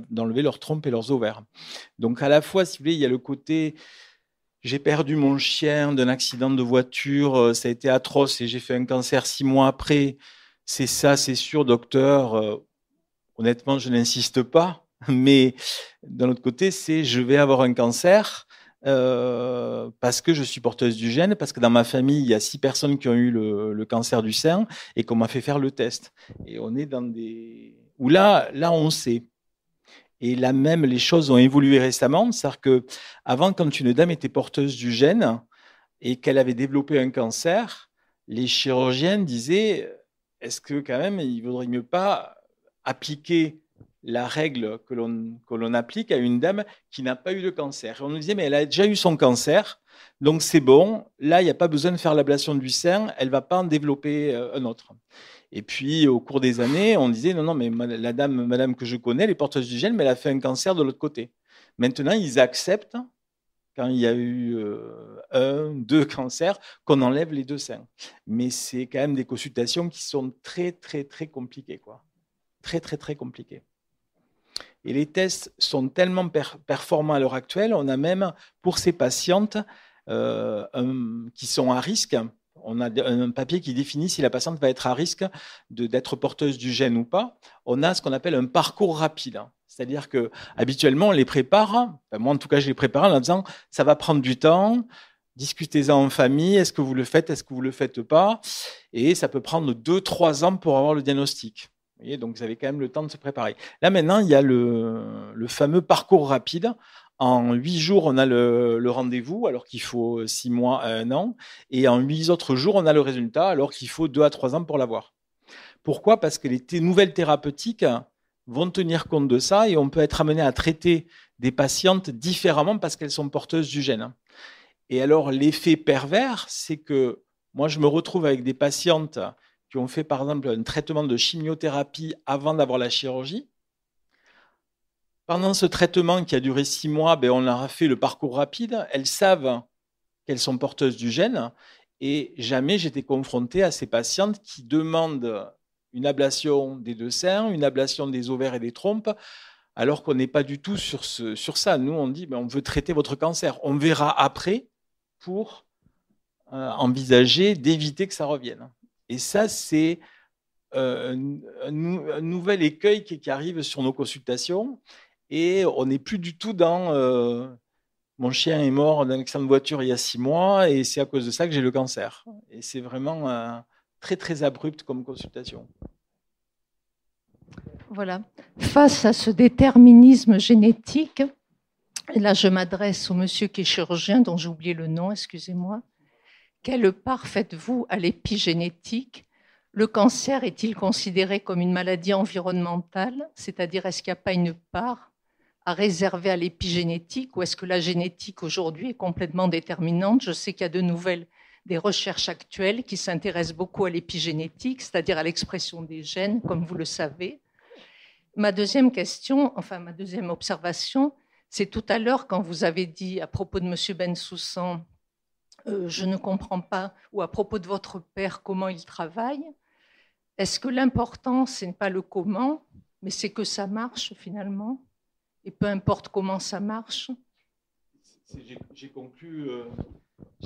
[SPEAKER 3] d'enlever leurs trompes et leurs ovaires. Donc à la fois, si vous voulez, il y a le côté... J'ai perdu mon chien d'un accident de voiture, ça a été atroce et j'ai fait un cancer 6 mois après. C'est ça, c'est sûr, docteur. Honnêtement, je n'insiste pas. Mais d'un autre côté, je vais avoir un cancer parce que je suis porteuse du gène, parce que dans ma famille, il y a 6 personnes qui ont eu le cancer du sein et qu'on m'a fait faire le test. Et on est dans des... où là, on sait. Et là même, les choses ont évolué récemment. C'est-à-dire qu'avant, quand une dame était porteuse du gène et qu'elle avait développé un cancer, les chirurgiens disaient, est-ce que quand même, il ne vaudrait mieux pas appliquer la règle que l'on applique à une dame qui n'a pas eu de cancer? Et on nous disait, mais elle a déjà eu son cancer, donc c'est bon, là, il n'y a pas besoin de faire l'ablation du sein, elle ne va pas en développer un autre. Et puis, au cours des années, on disait, non, mais madame que je connais, elle est porteuse du gène, mais elle a fait un cancer de l'autre côté. Maintenant, ils acceptent, quand il y a eu 2 cancers, qu'on enlève les 2 seins. Mais c'est quand même des consultations qui sont très, très, très compliquées, quoi. Très, très, très compliquées. Et les tests sont tellement performants à l'heure actuelle, on a même, pour ces patientes qui sont à risque, on a un papier qui définit si la patiente va être à risque d'être porteuse du gène ou pas. On a ce qu'on appelle un parcours rapide. C'est-à-dire que habituellement, on les prépare, enfin, moi en tout cas, je les prépare en disant ça va prendre du temps, discutez-en en famille, est-ce que vous le faites, est-ce que vous le faites pas, et ça peut prendre 2-3 ans pour avoir le diagnostic. Vous voyez, donc vous avez quand même le temps de se préparer. Là maintenant, il y a le fameux parcours rapide. En 8 jours, on a le rendez-vous, alors qu'il faut 6 mois à 1 an. Et en 8 autres jours, on a le résultat, alors qu'il faut 2 à 3 ans pour l'avoir. Pourquoi ? Parce que les nouvelles thérapeutiques vont tenir compte de ça et on peut être amené à traiter des patientes différemment parce qu'elles sont porteuses du gène. Et alors, l'effet pervers, c'est que moi, je me retrouve avec des patientes qui ont fait, par exemple, un traitement de chimiothérapie avant d'avoir la chirurgie. Pendant ce traitement qui a duré 6 mois, on leur a fait le parcours rapide. Elles savent qu'elles sont porteuses du gène et jamais j'étais confronté à ces patientes qui demandent une ablation des 2 seins, une ablation des ovaires et des trompes, alors qu'on n'est pas du tout sur ça. Nous, on dit on veut traiter votre cancer. On verra après pour envisager d'éviter que ça revienne. Et ça, c'est un nouvel écueil qui arrive sur nos consultations. Et on n'est plus du tout dans mon chien est mort d'un accident de voiture il y a 6 mois et c'est à cause de ça que j'ai le cancer. Et c'est vraiment très très abrupt comme consultation.
[SPEAKER 6] Voilà. Face à ce déterminisme génétique, et là je m'adresse au monsieur qui est chirurgien, dont j'ai oublié le nom, excusez-moi. Quelle part faites-vous à l'épigénétique ? Le cancer est-il considéré comme une maladie environnementale ? C'est-à-dire, est-ce qu'il n'y a pas une part à réserver à l'épigénétique ou est-ce que la génétique aujourd'hui est complètement déterminante ? Je sais qu'il y a des recherches actuelles qui s'intéressent beaucoup à l'épigénétique, c'est-à-dire à l'expression des gènes, comme vous le savez. Ma deuxième observation, c'est tout à l'heure quand vous avez dit à propos de M. Bensoussan, je ne comprends pas, ou à propos de votre père, comment il travaille. Est-ce que l'important, ce n'est pas le comment, mais c'est que ça marche finalement ? Et peu importe comment ça marche.
[SPEAKER 3] J'ai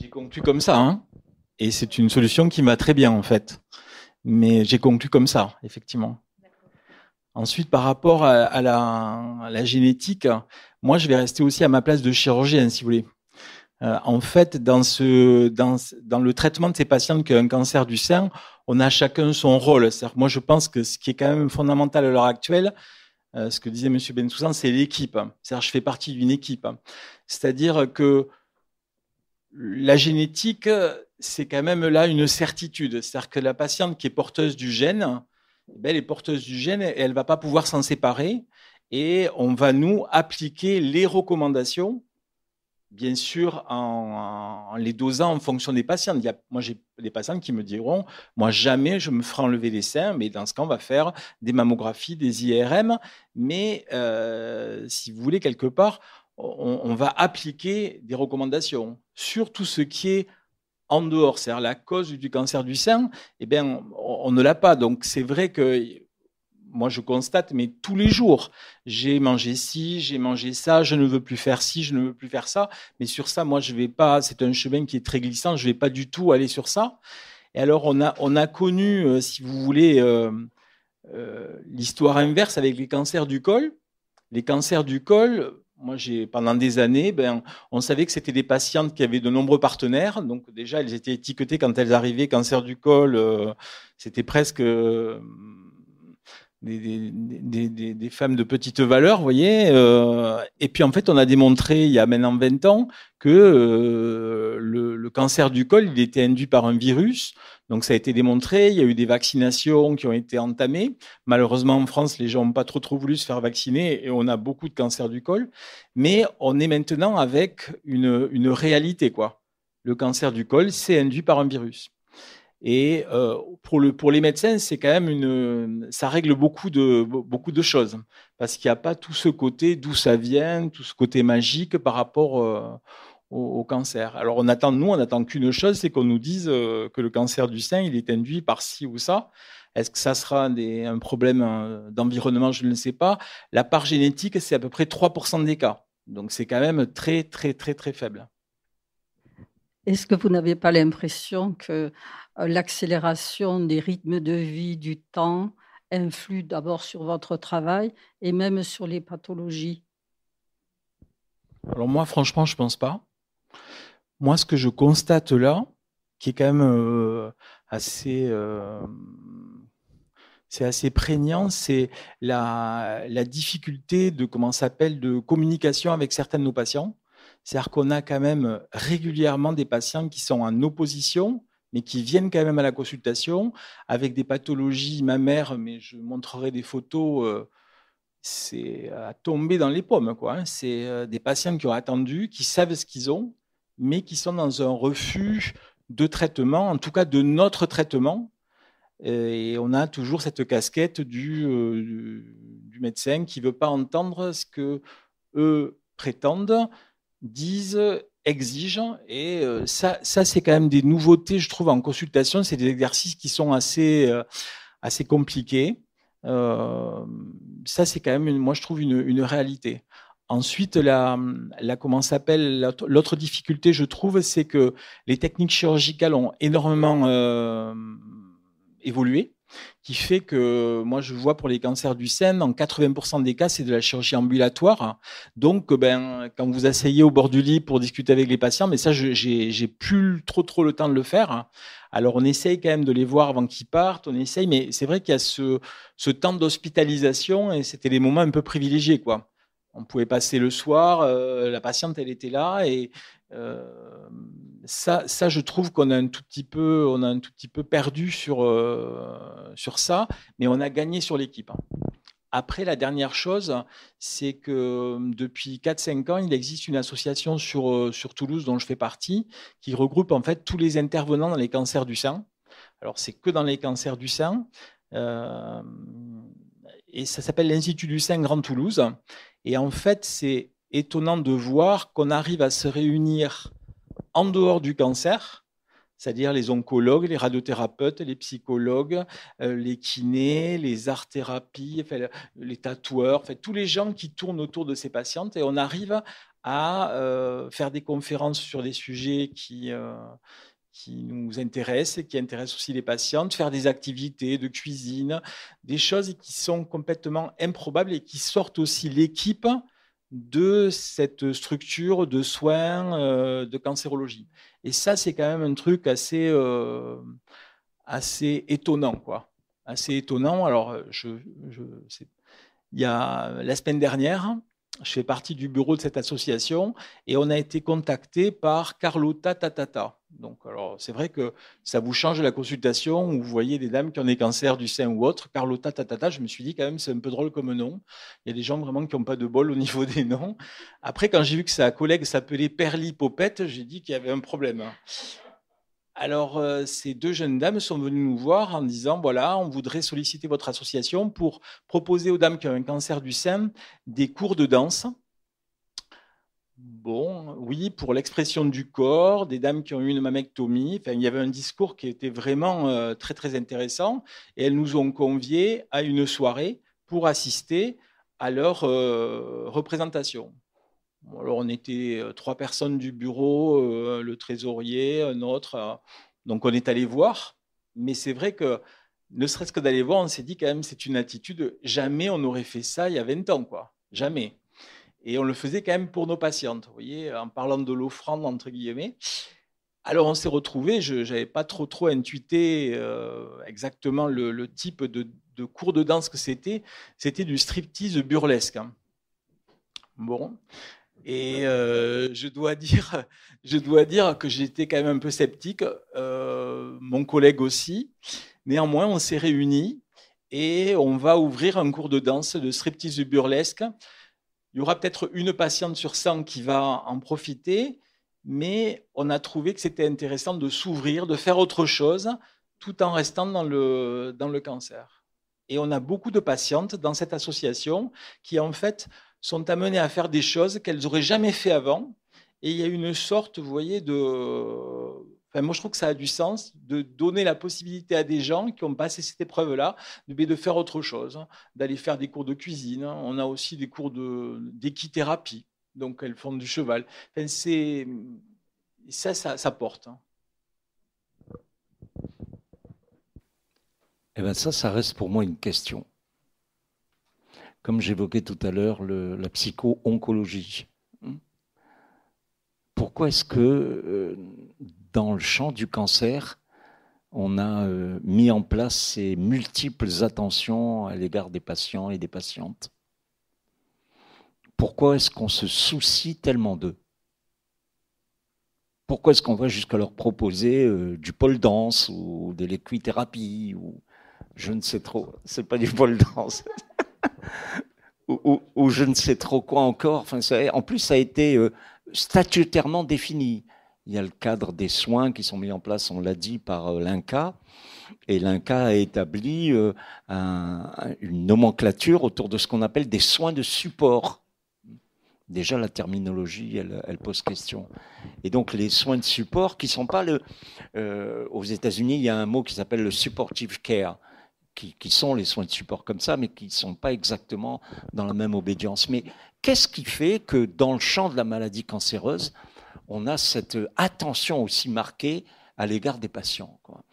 [SPEAKER 3] conclu comme ça, hein. Et c'est une solution qui m'a très bien en fait. Mais j'ai conclu comme ça, effectivement. Ensuite, par rapport à la génétique, moi je vais rester aussi à ma place de chirurgien, si vous voulez. En fait, dans le traitement de ces patients qui ont un cancer du sein, on a chacun son rôle. C'est-à-dire, moi je pense que ce qui est quand même fondamental à l'heure actuelle, ce que disait M. Bensoussan, c'est l'équipe. C'est-à-dire, je fais partie d'une équipe. C'est-à-dire que la génétique, c'est quand même là une certitude. C'est-à-dire que la patiente qui est porteuse du gène, elle est porteuse du gène et elle ne va pas pouvoir s'en séparer. Et on va nous appliquer les recommandations, bien sûr, en les dosant en fonction des patients. Moi, j'ai des patients qui me diront, moi, jamais je me ferai enlever les seins, mais dans ce cas, on va faire des mammographies, des IRM. Mais si vous voulez, quelque part, on va appliquer des recommandations sur tout ce qui est en dehors, c'est-à-dire la cause du cancer du sein, on ne l'a pas. Donc, c'est vrai que moi, je constate, mais tous les jours, j'ai mangé ci, j'ai mangé ça, je ne veux plus faire ci, je ne veux plus faire ça. Mais sur ça, moi, je vais pas. C'est un chemin qui est très glissant. Je vais pas du tout aller sur ça. Et alors, on a connu, si vous voulez, l'histoire inverse avec les cancers du col. Les cancers du col. Moi, pendant des années, on savait que c'était des patientes qui avaient de nombreux partenaires. Donc déjà, elles étaient étiquetées quand elles arrivaient. Cancer du col, c'était presque des femmes de petite valeur, vous voyez. Et puis en fait, on a démontré il y a maintenant 20 ans que le cancer du col, il était induit par un virus. Donc ça a été démontré. Il y a eu des vaccinations qui ont été entamées. Malheureusement, en France, les gens n'ont pas trop voulu se faire vacciner et on a beaucoup de cancers du col. Mais on est maintenant avec une réalité, quoi. Le cancer du col, c'est induit par un virus. Et pour les médecins, c'est quand même ça règle beaucoup de choses parce qu'il n'y a pas tout ce côté d'où ça vient, tout ce côté magique par rapport au cancer. Alors on attend qu'une chose, c'est qu'on nous dise que le cancer du sein, il est induit par ci ou ça. Est-ce que ça sera un problème d'environnement? Je ne sais pas. La part génétique, c'est à peu près 3% des cas. Donc c'est quand même très, très, très, très faible.
[SPEAKER 7] Est-ce que vous n'avez pas l'impression que l'accélération des rythmes de vie, du temps, influe d'abord sur votre travail et même sur les pathologies?
[SPEAKER 3] Alors moi, franchement, je pense pas. Moi, ce que je constate là, qui est quand même c'est assez prégnant, c'est la difficulté de, de communication avec certains de nos patients. C'est-à-dire qu'on a quand même régulièrement des patients qui sont en opposition, mais qui viennent quand même à la consultation avec des pathologies mammaires, mais je montrerai des photos, c'est à tomber dans les pommes, quoi. C'est des patients qui ont attendu, qui savent ce qu'ils ont, mais qui sont dans un refus de traitement, en tout cas de notre traitement. Et on a toujours cette casquette du médecin qui ne veut pas entendre ce que eux prétendent, disent, exigent. Et ça c'est quand même des nouveautés, je trouve, en consultation. C'est des exercices qui sont assez compliqués. Ça, c'est quand même, moi, je trouve, une réalité. Ensuite, l'autre difficulté, je trouve, c'est que les techniques chirurgicales ont énormément évolué, qui fait que moi, je vois pour les cancers du sein, en 80% des cas, c'est de la chirurgie ambulatoire. Donc, quand vous asseyez au bord du lit pour discuter avec les patients, mais ça, j'ai plus trop le temps de le faire. Alors, on essaye quand même de les voir avant qu'ils partent, on essaye, mais c'est vrai qu'il y a ce temps d'hospitalisation et c'était des moments un peu privilégiés, quoi. On pouvait passer le soir, la patiente, elle était là et ça, je trouve qu'on a un tout petit peu perdu sur ça, mais on a gagné sur l'équipe. Après, la dernière chose, c'est que depuis 4-5 ans, il existe une association sur Toulouse dont je fais partie, qui regroupe en fait tous les intervenants dans les cancers du sein. Alors, c'est que dans les cancers du sein. Et ça s'appelle l'Institut du sein Grand Toulouse. Et en fait, c'est étonnant de voir qu'on arrive à se réunir en dehors du cancer, c'est-à-dire les oncologues, les radiothérapeutes, les psychologues, les kinés, les art-thérapies, les tatoueurs, tous les gens qui tournent autour de ces patientes. Et on arrive à faire des conférences sur des sujets qui nous intéressent, qui intéressent aussi les patientes, faire des activités de cuisine, des choses qui sont complètement improbables et qui sortent aussi l'équipe de cette structure de soins de cancérologie. Et ça, c'est quand même un truc assez étonnant, quoi. Assez étonnant. Alors, il y a la semaine dernière, je fais partie du bureau de cette association et on a été contacté par Carlotta Tatata. Donc, alors, c'est vrai que ça vous change la consultation où vous voyez des dames qui ont des cancers du sein ou autre. Carlotta Tatata, je me suis dit quand même, c'est un peu drôle comme nom. Il y a des gens vraiment qui n'ont pas de bol au niveau des noms. Après, quand j'ai vu que sa collègue s'appelait Perly Popette, j'ai dit qu'il y avait un problème. Alors, ces deux jeunes dames sont venues nous voir en disant, voilà, on voudrait solliciter votre association pour proposer aux dames qui ont un cancer du sein des cours de danse. Bon, oui, pour l'expression du corps, des dames qui ont eu une mammectomie. Enfin, il y avait un discours qui était vraiment très, très intéressant. Et elles nous ont conviés à une soirée pour assister à leur représentation. Alors, on était 3 personnes du bureau, le trésorier, un autre. Donc, on est allé voir. Mais c'est vrai que, ne serait-ce que d'aller voir, on s'est dit quand même, c'est une attitude, jamais on aurait fait ça il y a 20 ans, quoi. Jamais. Et on le faisait quand même pour nos patientes, vous voyez, en parlant de l'offrande, entre guillemets. Alors, on s'est retrouvés, je n'avais pas trop intuité exactement le type de cours de danse que c'était. C'était du striptease burlesque. Bon. Et je dois dire que j'étais quand même un peu sceptique, mon collègue aussi. Néanmoins, on s'est réunis et on va ouvrir un cours de danse de striptease burlesque. Il y aura peut-être une patiente sur 100 qui va en profiter, mais on a trouvé que c'était intéressant de s'ouvrir, de faire autre chose, tout en restant dans le cancer. Et on a beaucoup de patientes dans cette association qui, en fait, sont amenées à faire des choses qu'elles n'auraient jamais fait avant. Et il y a une sorte, vous voyez, Enfin, moi, je trouve que ça a du sens de donner la possibilité à des gens qui ont passé cette épreuve-là de faire autre chose, d'aller faire des cours de cuisine. On a aussi des cours d'équithérapie. Donc, elles font du cheval. Enfin, Et ça porte.
[SPEAKER 2] Eh bien ça reste pour moi une question. Comme j'évoquais tout à l'heure la psycho-oncologie. Pourquoi est-ce que dans le champ du cancer, on a mis en place ces multiples attentions à l'égard des patients et des patientes? Pourquoi est-ce qu'on se soucie tellement d'eux? Pourquoi est-ce qu'on va jusqu'à leur proposer du pole dance ou de l'équithérapie ou je ne sais trop, c'est pas du pole dance ou je ne sais trop quoi encore. Enfin, en plus, ça a été statutairement défini. Il y a le cadre des soins qui sont mis en place, on l'a dit, par l'INCa. Et l'INCa a établi une nomenclature autour de ce qu'on appelle des soins de support. Déjà, la terminologie, elle pose question. Et donc, les soins de support qui ne sont pas aux États-Unis, il y a un mot qui s'appelle le supportive care, qui sont les soins de support comme ça, mais qui ne sont pas exactement dans la même obédience. Mais qu'est-ce qui fait que dans le champ de la maladie cancéreuse, on a cette attention aussi marquée à l'égard des patients, quoi?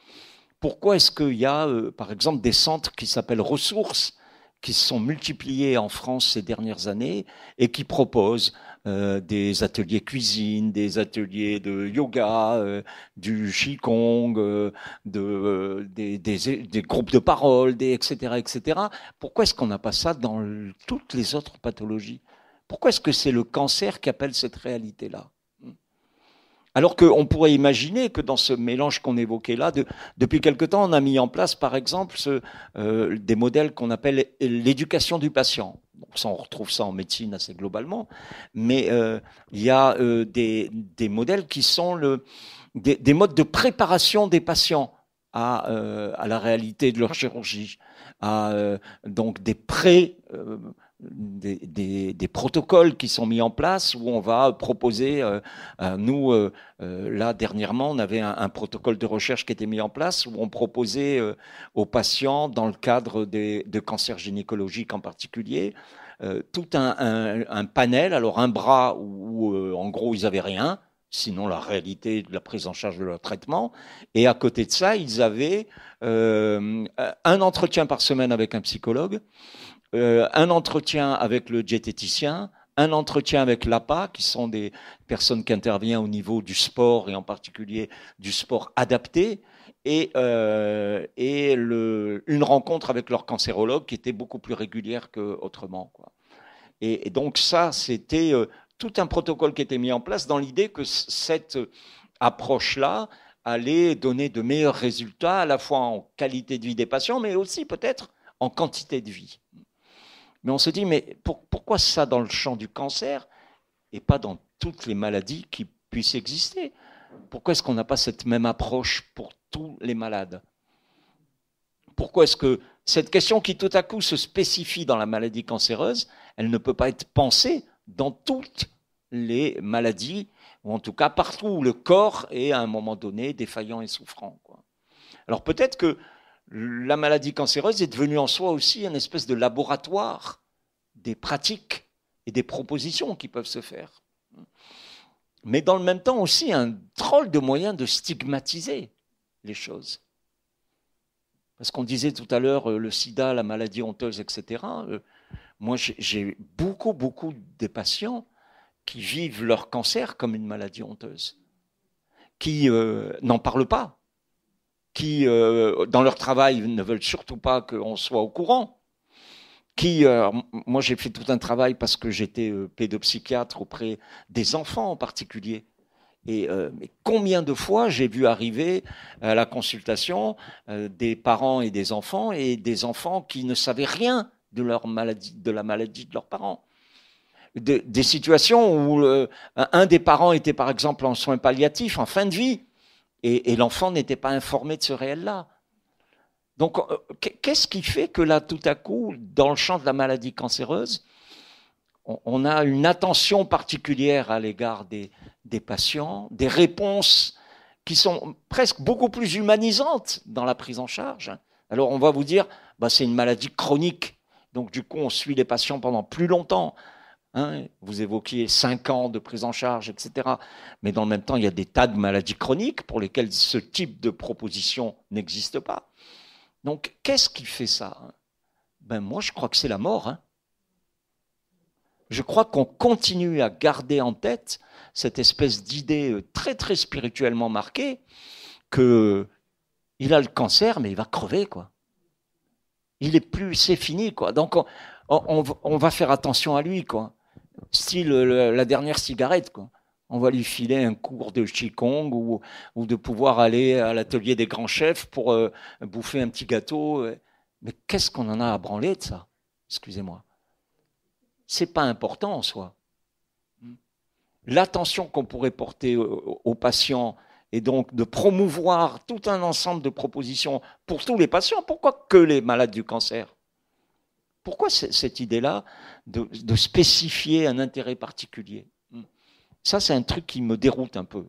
[SPEAKER 2] Pourquoi est-ce qu'il y a, par exemple, des centres qui s'appellent ressources, qui se sont multipliés en France ces dernières années et qui proposent des ateliers cuisine, des ateliers de yoga, du qigong, des groupes de parole, etc., etc. Pourquoi est-ce qu'on n'a pas ça dans toutes les autres pathologies? Pourquoi est-ce que c'est le cancer qui appelle cette réalité-là? Alors qu'on pourrait imaginer que dans ce mélange qu'on évoquait là, depuis quelque temps, on a mis en place, par exemple, des modèles qu'on appelle l'éducation du patient. Donc ça, on retrouve ça en médecine assez globalement, mais il y a des modèles qui sont des modes de préparation des patients à la réalité de leur chirurgie, donc des protocoles qui sont mis en place où on va proposer, là dernièrement on avait un protocole de recherche qui était mis en place où on proposait aux patients dans le cadre de cancers gynécologiques en particulier tout un panel, alors un bras où en gros ils n'avaient rien, sinon la réalité de la prise en charge de leur traitement, et à côté de ça ils avaient un entretien par semaine avec un psychologue, un entretien avec le diététicien, un entretien avec l'APA, qui sont des personnes qui interviennent au niveau du sport et en particulier du sport adapté, et une rencontre avec leur cancérologue qui était beaucoup plus régulière qu'autrement, quoi. Et donc ça, c'était tout un protocole qui était mis en place dans l'idée que cette approche-là allait donner de meilleurs résultats, à la fois en qualité de vie des patients, mais aussi peut-être en quantité de vie. Mais on se dit, mais pourquoi ça dans le champ du cancer et pas dans toutes les maladies qui puissent exister? Pourquoi est-ce qu'on n'a pas cette même approche pour tous les malades? Pourquoi est-ce que cette question qui tout à coup se spécifie dans la maladie cancéreuse, elle ne peut pas être pensée dans toutes les maladies, ou en tout cas partout où le corps est à un moment donné défaillant et souffrant, quoi. Alors peut-être que la maladie cancéreuse est devenue en soi aussi une espèce de laboratoire des pratiques et des propositions qui peuvent se faire. Mais dans le même temps aussi un drôle de moyen de stigmatiser les choses. Parce qu'on disait tout à l'heure le sida, la maladie honteuse, etc. Moi, j'ai beaucoup de patients qui vivent leur cancer comme une maladie honteuse, qui n'en parlent pas, qui, dans leur travail, ne veulent surtout pas qu'on soit au courant, moi j'ai fait tout un travail parce que j'étais pédopsychiatre auprès des enfants en particulier. Et mais combien de fois j'ai vu arriver à la consultation des parents et des enfants qui ne savaient rien de leur maladie, de la maladie de leurs parents. Des situations où un des parents était par exemple en soins palliatifs, en fin de vie, et l'enfant n'était pas informé de ce réel-là. Donc, qu'est-ce qui fait que là, tout à coup, dans le champ de la maladie cancéreuse, on a une attention particulière à l'égard des patients, des réponses qui sont presque beaucoup plus humanisantes dans la prise en charge. Alors, on va vous dire, c'est une maladie chronique, donc du coup, on suit les patients pendant plus longtemps. Hein, vous évoquiez 5 ans de prise en charge, etc. Mais dans le même temps, il y a des tas de maladies chroniques pour lesquelles ce type de proposition n'existe pas. Donc, qu'est-ce qui fait ça? Ben, moi, je crois que c'est la mort. Hein. Je crois qu'on continue à garder en tête cette espèce d'idée très, très spirituellement marquée qu'il a le cancer, mais il va crever, quoi. Il est plus, c'est fini, quoi. Donc, on va faire attention à lui, quoi. Style la dernière cigarette, quoi. On va lui filer un cours de Qigong ou de pouvoir aller à l'atelier des grands chefs pour bouffer un petit gâteau. Mais qu'est-ce qu'on en a à branler de ça? Excusez-moi. C'est pas important en soi. L'attention qu'on pourrait porter aux patients et donc de promouvoir tout un ensemble de propositions pour tous les patients. Pourquoi que les malades du cancer? Pourquoi cette idée-là de spécifier un intérêt particulier? Ça, c'est un truc qui me déroute un peu.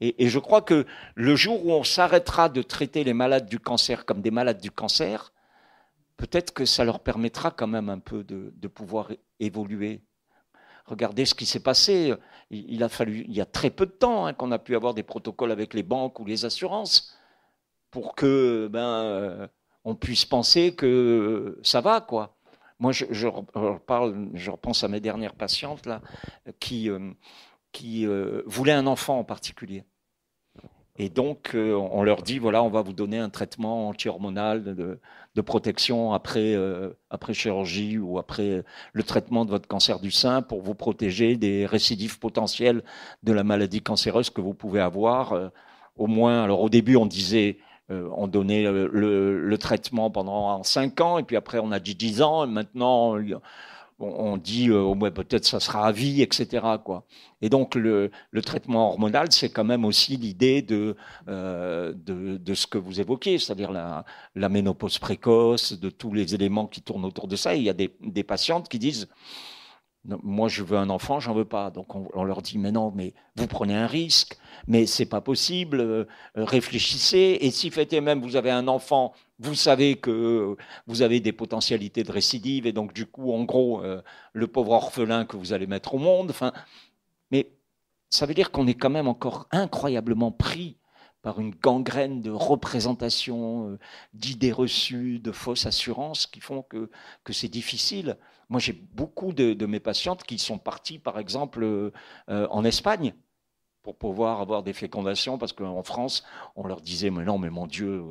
[SPEAKER 2] Et je crois que le jour où on s'arrêtera de traiter les malades du cancer comme des malades du cancer, peut-être que ça leur permettra quand même un peu de pouvoir évoluer. Regardez ce qui s'est passé. Il y a très peu de temps qu'on a pu avoir des protocoles avec les banques ou les assurances pour que on puisse penser que ça va, quoi. Moi, je repense à mes dernières patientes là, qui voulaient un enfant en particulier. Et donc, on leur dit, voilà, on va vous donner un traitement anti-hormonal de protection après chirurgie ou après le traitement de votre cancer du sein pour vous protéger des récidives potentielles de la maladie cancéreuse que vous pouvez avoir. Au moins, alors au début, on disait, on donnait le traitement pendant 5 ans, et puis après, on a dit 10 ans, et maintenant, on dit peut-être ça sera à vie, etc., quoi. Et donc le traitement hormonal, c'est quand même aussi l'idée de ce que vous évoquez, c'est-à-dire la ménopause précoce, de tous les éléments qui tournent autour de ça. Et il y a des patientes qui disent moi je veux un enfant, j'en veux pas. Donc on leur dit mais non, mais vous prenez un risque, mais c'est pas possible, réfléchissez, et si fait et même vous avez un enfant, vous savez que vous avez des potentialités de récidive, et donc du coup en gros le pauvre orphelin que vous allez mettre au monde, mais ça veut dire qu'on est quand même encore incroyablement pris par une gangrène de représentations, d'idées reçues, de fausses assurances qui font que c'est difficile. Moi, j'ai beaucoup de mes patientes qui sont parties, par exemple, en Espagne pour pouvoir avoir des fécondations, parce qu'en France, on leur disait, mais non, mais mon Dieu,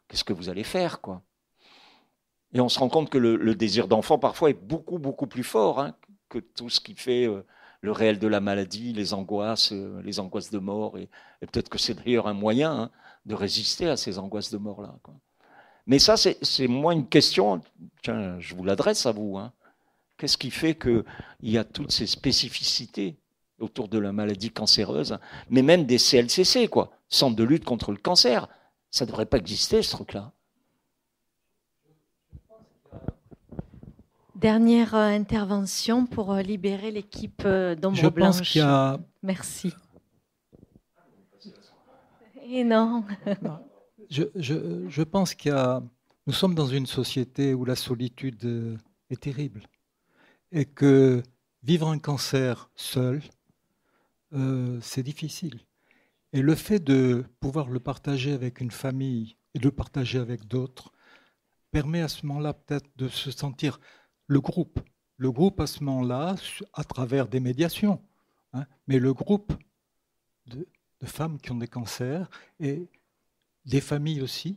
[SPEAKER 2] qu'est-ce que vous allez faire, quoi? Et on se rend compte que le désir d'enfant, parfois, est beaucoup, beaucoup plus fort que tout ce qui fait le réel de la maladie, les angoisses de mort, et peut-être que c'est d'ailleurs un moyen de résister à ces angoisses de mort-là, quoi. Mais ça, c'est moins une question, tiens, je vous l'adresse à vous, Qu'est-ce qui fait qu'il y a toutes ces spécificités autour de la maladie cancéreuse, mais même des CLCC, quoi, centres de lutte contre le cancer? Ça ne devrait pas exister, ce truc-là.
[SPEAKER 8] Dernière intervention pour libérer l'équipe d'Ombre
[SPEAKER 9] Je
[SPEAKER 8] Blanche.
[SPEAKER 9] pense qu'il y a...
[SPEAKER 8] Merci. Et non.
[SPEAKER 9] Je pense qu'il y a... Nous sommes dans une société où la solitude est terrible. Et que vivre un cancer seul, c'est difficile. Et le fait de pouvoir le partager avec une famille et de le partager avec d'autres permet à ce moment-là peut-être de se sentir le groupe à ce moment-là, à travers des médiations, mais le groupe de femmes qui ont des cancers et des familles aussi,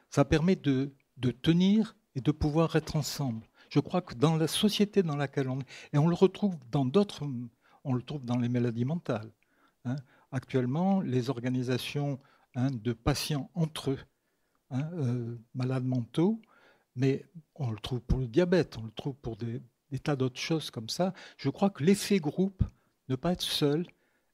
[SPEAKER 9] ça permet de tenir et de pouvoir être ensemble. Je crois que dans la société dans laquelle on est, et on le retrouve dans d'autres, on le trouve dans les maladies mentales. Actuellement, les organisations de patients entre eux, malades mentaux, mais on le trouve pour le diabète, on le trouve pour des tas d'autres choses comme ça. Je crois que l'effet groupe, ne pas être seul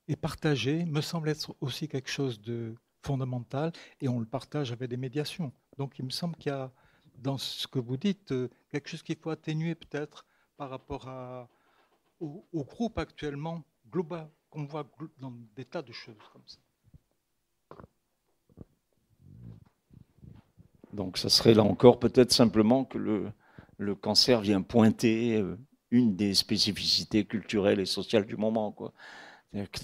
[SPEAKER 9] et partager, me semble être aussi quelque chose de fondamental, et on le partage avec des médiations. Donc il me semble qu'il y a dans ce que vous dites, quelque chose qu'il faut atténuer peut-être par rapport au groupe actuellement global, qu'on voit dans des tas de choses comme ça.
[SPEAKER 2] Donc ça serait là encore peut-être simplement que le cancer vient pointer une des spécificités culturelles et sociales du moment, quoi.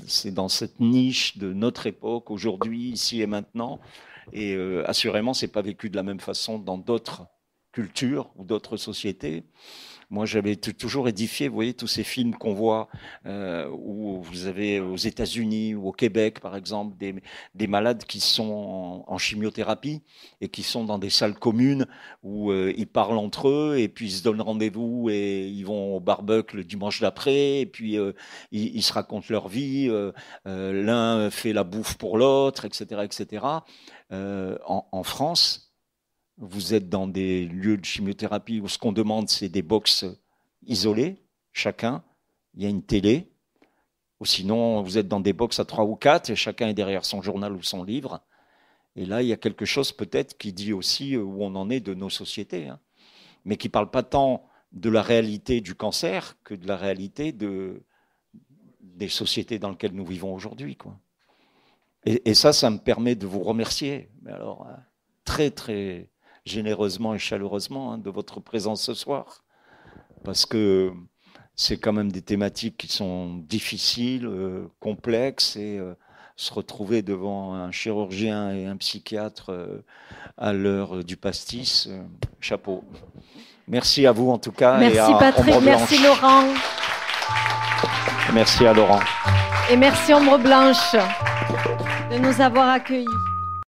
[SPEAKER 2] C'est dans cette niche de notre époque, aujourd'hui, ici et maintenant. Et assurément, c'est pas vécu de la même façon dans d'autres cultures ou d'autres sociétés. Moi, j'avais toujours édifié, vous voyez, tous ces films qu'on voit où vous avez aux États-Unis ou au Québec, par exemple, des malades qui sont en chimiothérapie et qui sont dans des salles communes où ils parlent entre eux et puis ils se donnent rendez-vous et ils vont au barbecue le dimanche d'après et puis ils se racontent leur vie. L'un fait la bouffe pour l'autre, etc., etc. En France, vous êtes dans des lieux de chimiothérapie où ce qu'on demande, c'est des box isolés, chacun. Il y a une télé. Ou sinon, vous êtes dans des box à 3 ou 4 et chacun est derrière son journal ou son livre. Et là, il y a quelque chose peut-être qui dit aussi où on en est de nos sociétés, hein, mais qui ne parle pas tant de la réalité du cancer que de la réalité des sociétés dans lesquelles nous vivons aujourd'hui, quoi. Et ça me permet de vous remercier. Mais alors, très, très généreusement et chaleureusement, hein, de votre présence ce soir, parce que c'est quand même des thématiques qui sont difficiles, complexes, et se retrouver devant un chirurgien et un psychiatre à l'heure du pastis, chapeau. Merci à vous en tout cas.
[SPEAKER 1] Merci Patrick, merci Laurent.
[SPEAKER 2] Merci à Laurent.
[SPEAKER 1] Et merci Ombre Blanche de nous avoir accueillis.